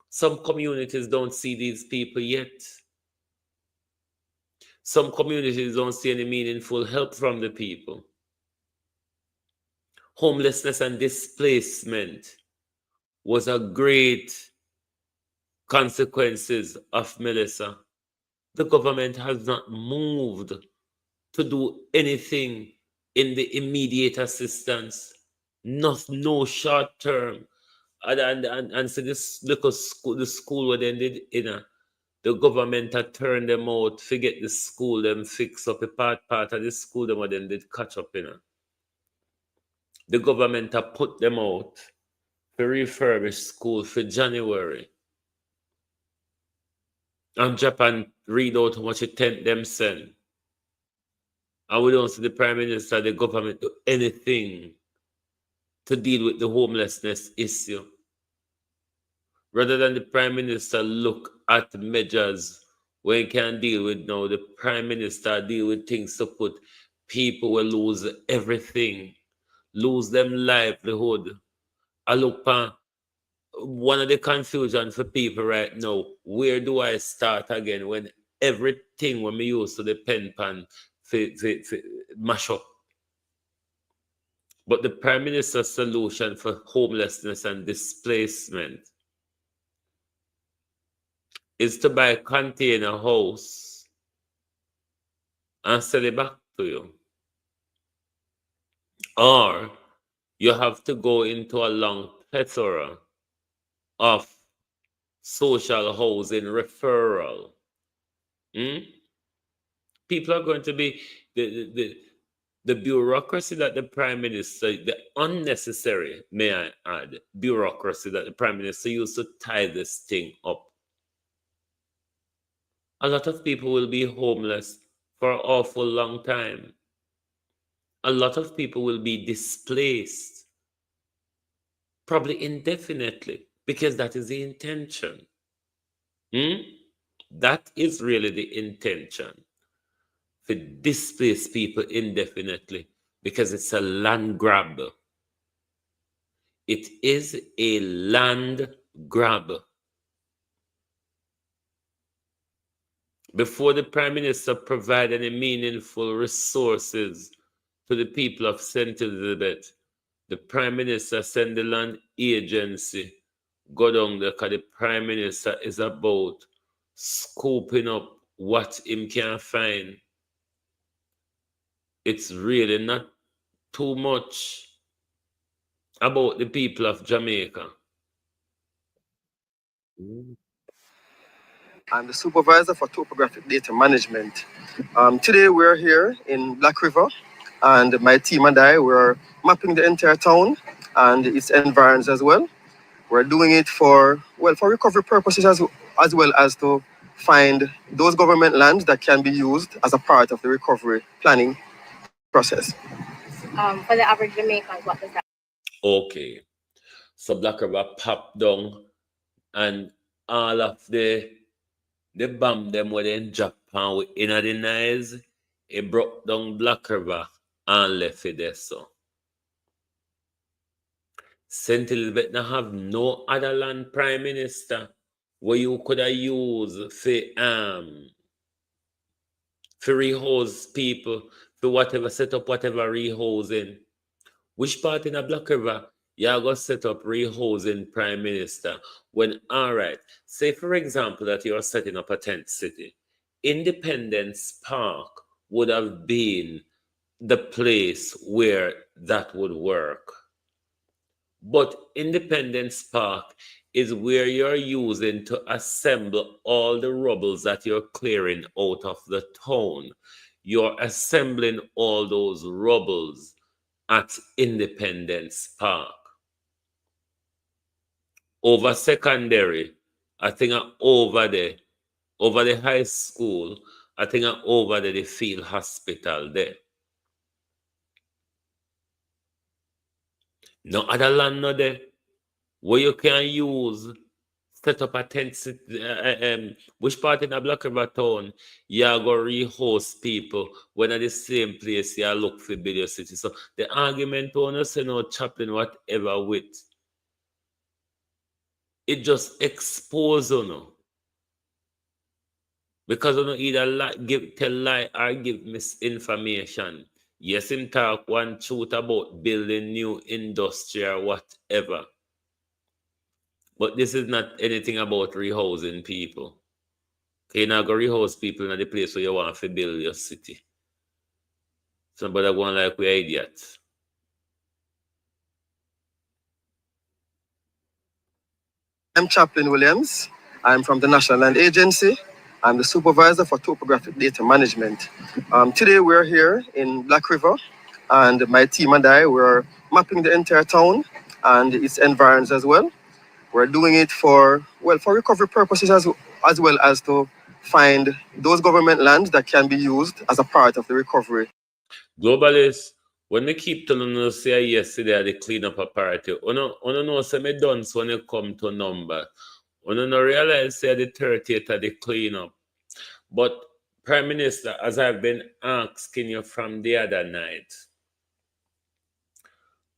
Some communities don't see these people yet. Some communities don't see any meaningful help from the people. Homelessness and displacement was a great consequences of Melissa. The government has not moved to do anything in the immediate assistance, no short term. And so this little school, the school where they did, the government had turned them out, forget the school, them fix up a part of the school, them what them did catch up, The government had put them out to refurbish school for January. And Japan read out how much it tempt them send. And we don't see the Prime Minister, the government do anything to deal with the homelessness issue. Rather than the Prime Minister look at measures where he can deal with now, the Prime Minister deal with things to put people will lose everything, lose them livelihood. I look at one of the confusion for people right now, where do I start again when everything when me used to depend on mash up? But the Prime Minister's solution for homelessness and displacement is to buy a container house and sell it back to you. Or you have to go into a long plethora of social housing referral. People are going to be the bureaucracy that the Prime Minister, the unnecessary, may I add, bureaucracy that the Prime Minister used to tie this thing up. A lot of people will be homeless for an awful long time. A lot of people will be displaced, probably indefinitely, because that is the intention. That is really the intention, to displace people indefinitely, because it's a land grab. It is a land grab. Before the Prime Minister provide any meaningful resources to the people of St. Elizabeth, the Prime Minister send the land agency go down there, because the Prime Minister is about scooping up what him can find. It's really not too much about the people of Jamaica. I'm the supervisor for topographic data management. Today we're here in Black River, and my team and I were mapping the entire town and its environs as well. We're doing it for recovery purposes as well as to find those government lands that can be used as a part of the recovery planning process. For the average Jamaicans, what does that? Okay. So Black River popped down and all of the bomb them were in Japan with inner the nice, it broke down Black River and left it there so. St. Elizabeth now have no other land prime minister where you could have used for rehouse people, for whatever set up whatever rehousing. Which part in a Black River you are going to set up rehousing prime minister when, all right, say for example that you are setting up a tent city. Independence Park would have been the place where that would work. But Independence Park is where you're using to assemble all the rubbles that you're clearing out of the town. You're assembling all those rubbles at Independence Park. Over secondary, I think over the high school, I think over the field hospital there. No other land no there where you can use set up a tent city, which part in a Black River town you are going to rehost people when at the same place you look for build your city. So the argument on us, chaplain, whatever with, it just expose because either tell lie or give misinformation. Yes, him talk one truth about building new industry or whatever. But this is not anything about rehousing people. You're not going to rehouse people in the place where you want to build your city. Somebody going like we're idiots. I'm Chaplain Williams. I'm from the National Land Agency. I'm the supervisor for topographic data management. Today we're here in Black River, and my team and I were mapping the entire town and its environs as well. We're doing it for recovery purposes as well as to find those government lands that can be used as a part of the recovery. Globalists, when they keep telling us say yesterday the cleanup party, you know say me done so when it come to number. You no realize say the 30th of the cleanup. But Prime Minister, as I've been asking you from the other night,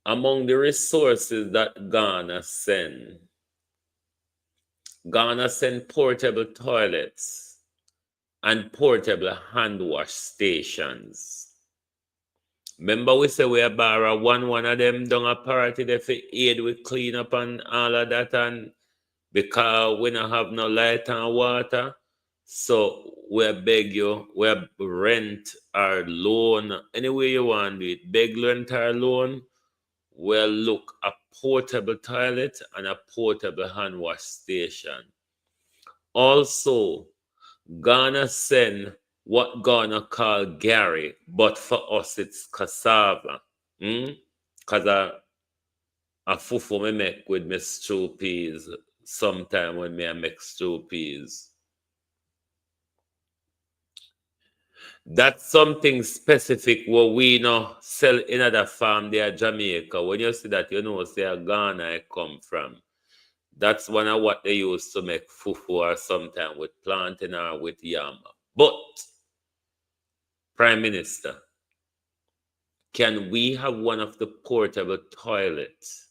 among the resources that Ghana send portable toilets and portable hand wash stations. Remember we say we borrow one of them down a party there for aid with clean up and all of that, and because we don't have no light and water, so we beg you, we rent our loan, any way you want to do it, beg rent our loan, we'll look a portable toilet and a portable hand wash station. Also, Ghana send what Ghana call Gary, but for us it's cassava. Because a fufu me make with my stew peas sometime when me make stew peas. That's something specific what we now sell in other farm there Jamaica. When you see that, you know say Ghana I come from. That's one of what they use to make fufu or sometime with plantain or with yam. But, Prime Minister, can we have one of the portable toilets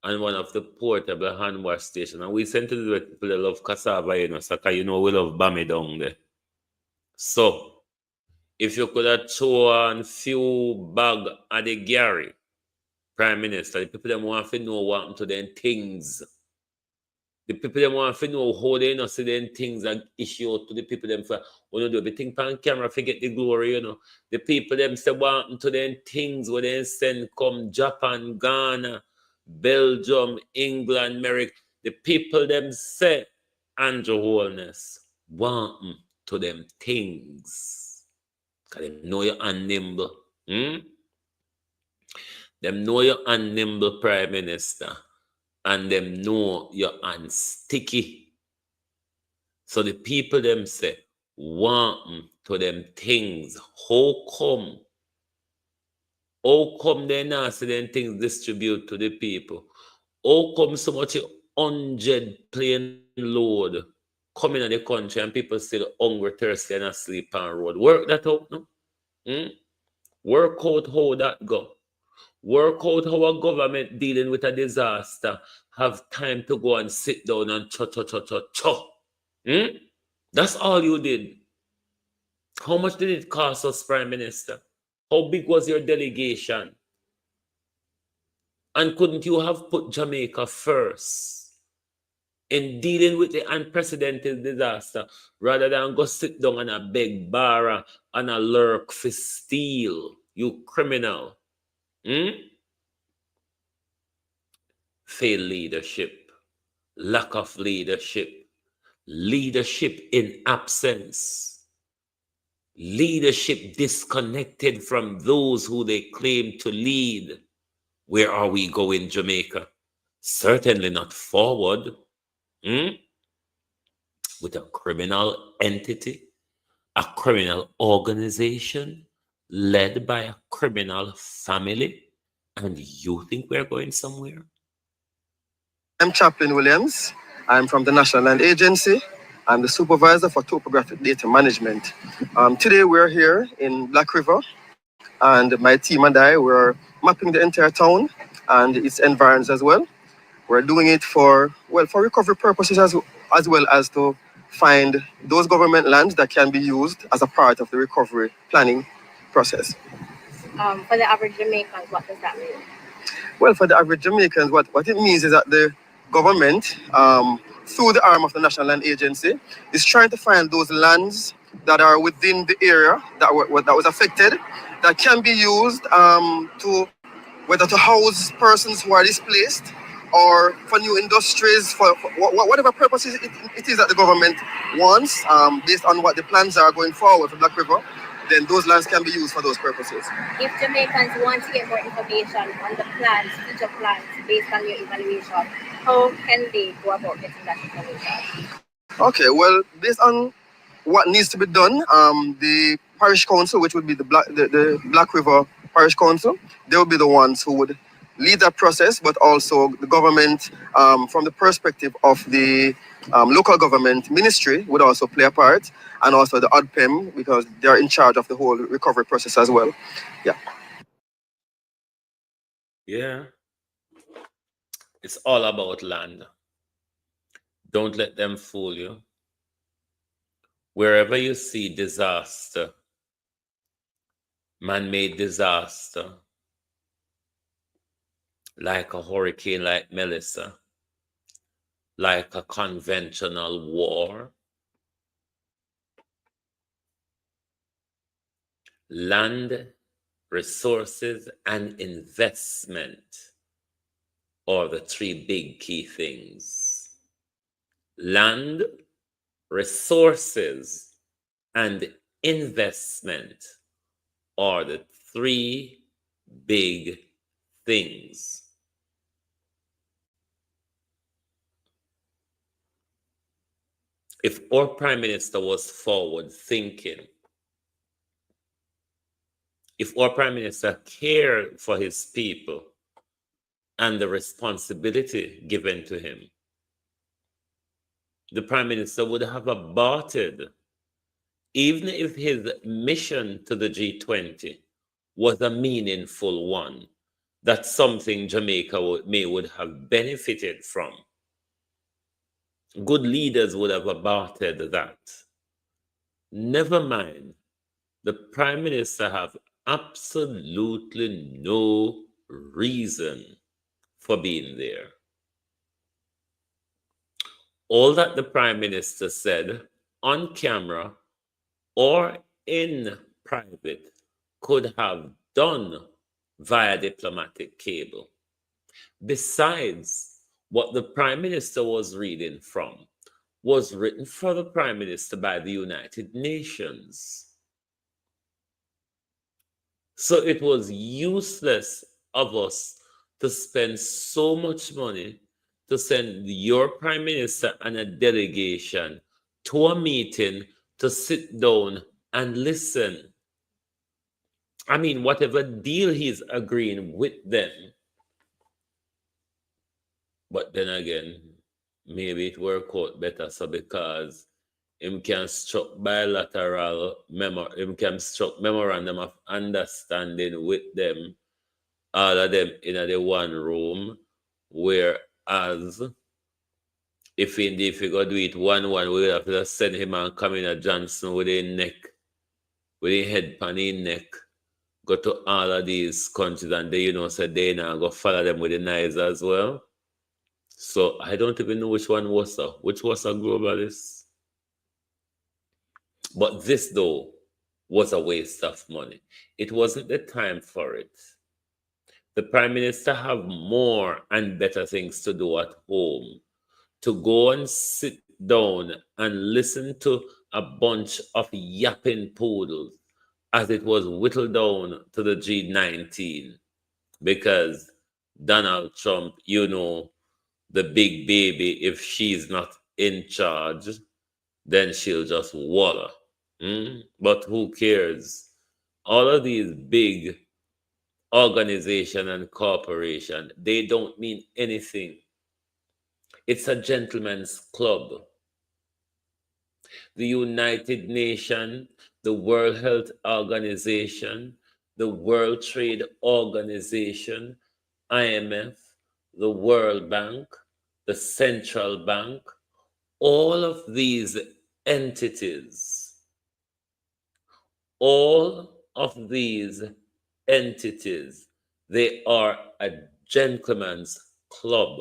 and one of the portable hand wash station? And we sent to the people that love cassava, so we love bami down there. So, if you could have throw on few bag at the Gary, Prime Minister, the people that want to know what happened to them things. The people that want to know how they not see them things and issue to the people them for do the thing on camera, forget the glory, The people them say what happened to them things where they send come Japan, Ghana, Belgium, England, America. The people them say Andrew Holness, want to them things. Because them know you're unnimble. Them know you're unnimble, Prime Minister. And them know you're unsticky. So the people them say, want to them things. How come? How come they not see them things distribute to the people? How come so much 100 plane load coming in the country and people still hungry, thirsty, and asleep on road? Work that out, no? Work out how that go. Work out how a government dealing with a disaster have time to go and sit down and cho. That's all you did. How much did it cost us, Prime Minister? How big was your delegation? And couldn't you have put Jamaica first in dealing with the unprecedented disaster rather than go sit down and a beg barra and a lurk for steal, you criminal? Failed leadership, lack of leadership, leadership in absence, leadership disconnected from those who they claim to lead. Where are we going, Jamaica? Certainly not forward. With a criminal entity, a criminal organization led by a criminal family, and you think we're going somewhere? I'm Chaplain Williams. I'm from the National Land Agency. I'm the supervisor for topographic data management. Today we're here in Black River, and my team and I were mapping the entire town and its environs as well. We're doing it for recovery purposes as well as to find those government lands that can be used as a part of the recovery planning process. For the average Jamaicans, what does that mean? Well, for the average Jamaicans, what it means is that the government, through the arm of the National Land Agency, is trying to find those lands that are within the area that was affected, that can be used to whether to house persons who are displaced or for new industries, for whatever purposes it is that the government wants, based on what the plans are going forward for Black River, then those lands can be used for those purposes. If Jamaicans want to get more information on the plans, future plans, based on your evaluation, how can they go about getting that information? Okay, well, based on what needs to be done, the parish council, which would be the Black River Parish Council, they will be the ones who would lead that process, but also the government, from the perspective of the local government ministry, would also play a part, and also the ODPEM, because they're in charge of the whole recovery process as well. Yeah. It's all about land. Don't let them fool you. Wherever you see disaster, man-made disaster, like a hurricane like Melissa, like a conventional war, land, resources, and investment are the three big key things. Land, resources, and investment are the three big things. If our Prime Minister was forward thinking, if our Prime Minister cared for his people and the responsibility given to him, the Prime Minister would have aborted, even if his mission to the G20 was a meaningful one, that's something Jamaica would have benefited from. Good leaders would have aborted that. Never mind, the Prime Minister have absolutely no reason for being there. All that the Prime Minister said on camera or in private could have done via diplomatic cable. Besides, what the Prime Minister was reading from was written for the Prime Minister by the United Nations. So it was useless of us to spend so much money to send your Prime Minister and a delegation to a meeting to sit down and listen. I mean, whatever deal he's agreeing with them. But then again, maybe it work out better so because him can struck bilateral him can struck memorandum of understanding with them, all of them in the one room, whereas if indeed we go do it one, we have to just send him and come in a Johnson with a neck, with a head pan in neck, go to all of these countries and they, say they now go follow them with the knives as well. So I don't even know which one was which was a globalist. But this though was a waste of money. It wasn't the time for it. The Prime Minister have more and better things to do at home. To go and sit down and listen to a bunch of yapping poodles as it was whittled down to the G19. Because Donald Trump, the big baby, if she's not in charge, then she'll just waller. But who cares? All of these big organization and corporation, they don't mean anything. It's a gentleman's club. The United Nations, the World Health Organization, the World Trade Organization, IMF, the World Bank, the Central Bank, all of these entities, they are a gentleman's club.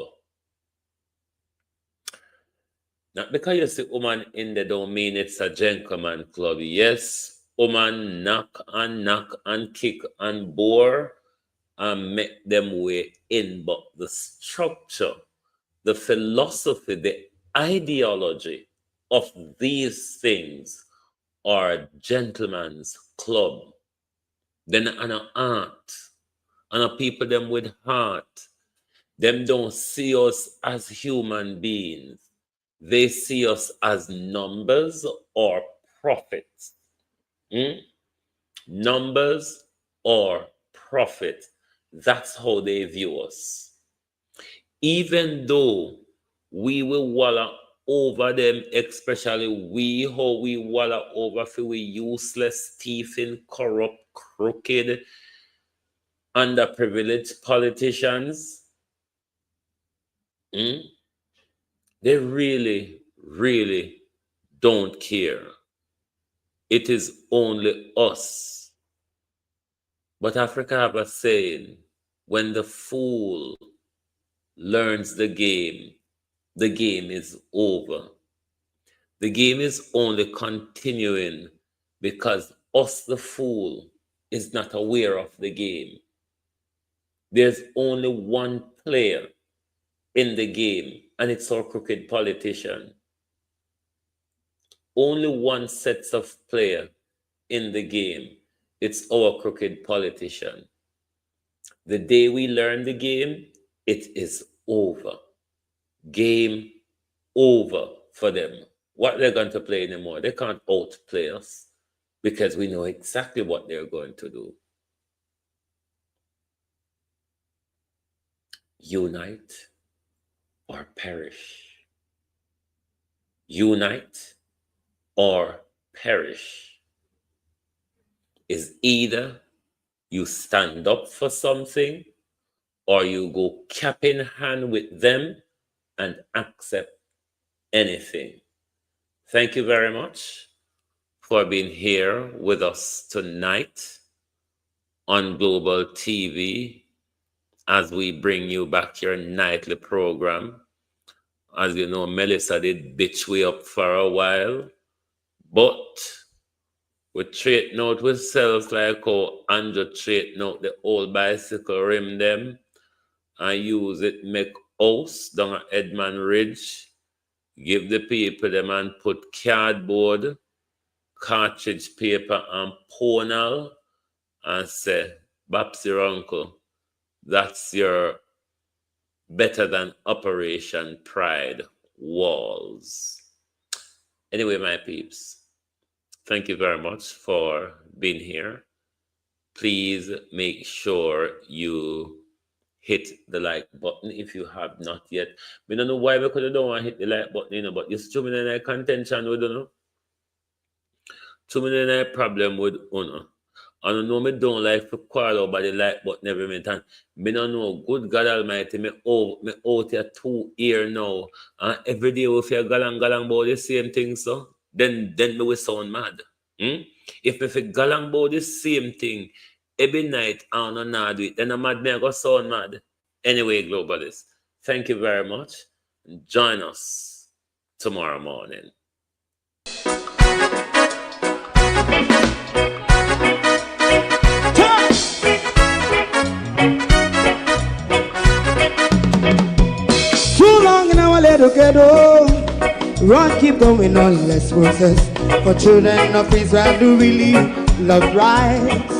Not because you see woman in there don't mean it's a gentleman club. Yes, woman knock and kick and bore and make them way in, but the structure, the philosophy, the ideology of these things are a gentleman's club. Then an art, and a people them with heart. Them don't see us as human beings. They see us as numbers or profits. Numbers or profit. That's how they view us. Even though we will wallow over them, especially how we wallow over for we useless, thieving, corrupt, crooked, underprivileged politicians. They really, really don't care. It is only us. But Africa have a saying, when the fool learns the game is over. The game is only continuing because us, the fool, is not aware of the game. There's only one player in the game, and it's our crooked politician. Only one sets of player in the game. It's our crooked politician. The day we learn the game, it is over. Game over for them. What they're going to play anymore, they can't outplay us because we know exactly what they're going to do. Unite or perish. Unite or perish. Is either you stand up for something or you go cap in hand with them and accept anything. Thank you very much for being here with us tonight on Global TV as we bring you back your nightly program. As you know, Melissa did bitch way up for a while, but we straighten out with selves like how Andrew straighten out the old bicycle rim them and use it make house down at Edmund Ridge, give the people them and put cardboard, cartridge paper and ponal and say, Babs your uncle, that's your better than Operation Pride walls. Anyway, my peeps, thank you very much for being here. Please make sure you hit the like button if you have not yet. We don't know why we could have don't want to hit the like button, you know, but it's too many contention, we don't know. Too many problem with Uno. I don't know, me don't like to call over the like button every minute. And me don't know, good God Almighty, me out here 2 years now. And every day if you galang about the same thing, so then me will sound mad. If me fi galang about the same thing every night, I don't know do it, then I'm mad, me I go sound mad. Anyway, globalists, thank you very much. Join us tomorrow morning. Too long in our little ghetto, run keep going on less process. For children of Israel do really love rights.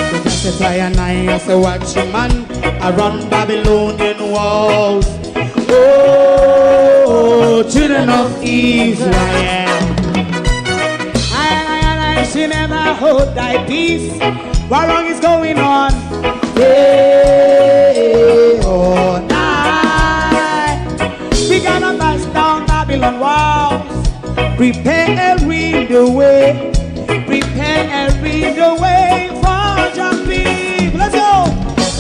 So just as I and I as a watching man around Babylonian walls. Oh, children of Israel, I should never hold thy peace. What wrong is going on? Hey, oh, night. We gonna bust down Babylon walls. Prepare and read the way. Prepare and read the way for your people. Let's go.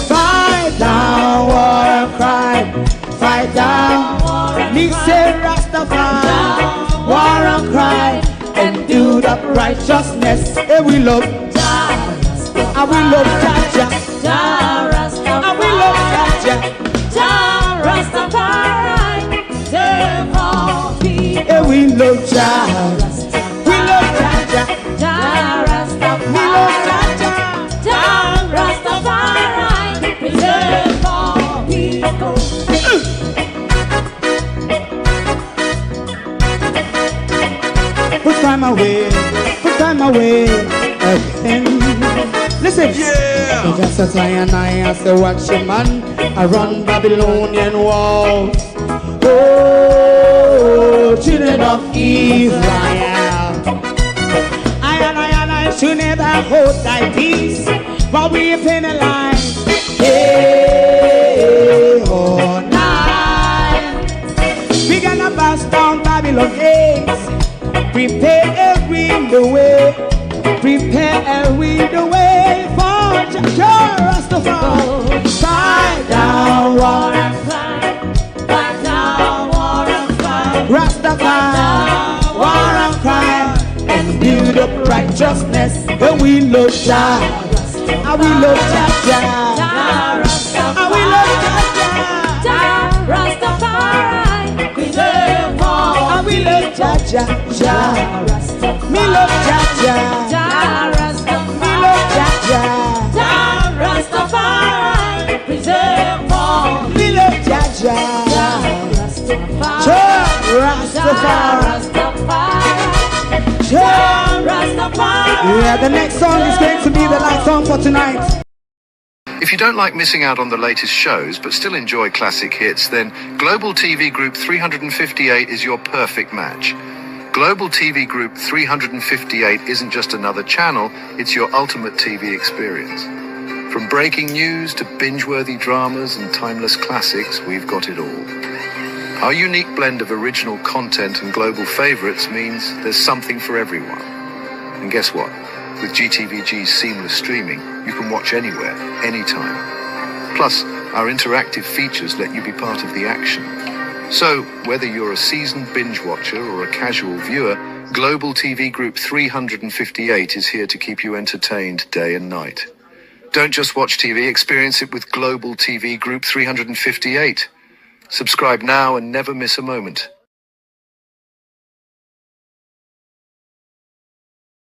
Fight down war and crime. Fight down war and crime. Rastafari. War and crime. And do the righteousness. And we love Jah. And we love Jah. Jah Rastafari. And we love Jah. Jah Rastafari. Save all people. And we love Jah. We love Jah. Jah Rastafari. We love Jah. Jah Rastafari. Save all people. Put time away again. Listen, yeah. So just as I and I as a watching man, I run Babylonian walls. Oh, children of Israel, I should never hold thy peace while we penalize. Hey, oh, night. We gonna bust down Babylon gates. Prepare and read the way. Prepare and read the way for Jah Rastafari. Fight down war and crime. Fight down war and crime. Rastafari. War and crime. And build up righteousness. And we love Jah. And we love Jah. Jah Rastafari. And we love Jah. Jah Rastafari. We love all. And we love Jah. Jah Rastafari. Me love Jah. Jah Rastafari. Me love Jah. Jah Rastafari. Preserve all. Me love Jah. Jah Rastafari. Jah Rastafari. Jah Rastafari. Yeah, the next song is going to be the last song for tonight. If you don't like missing out on the latest shows but still enjoy classic hits, then Global TV Group 358 is your perfect match. Global TV Group 358 isn't just another channel, it's your ultimate TV experience. From breaking news to binge-worthy dramas and timeless classics, we've got it all. Our unique blend of original content and global favorites means there's something for everyone. And guess what? With GTVG's seamless streaming, you can watch anywhere, anytime. Plus, our interactive features let you be part of the action. So, whether you're a seasoned binge watcher or a casual viewer, Global TV Group 358 is here to keep you entertained day and night. Don't just watch TV, experience it with Global TV Group 358. Subscribe now and never miss a moment.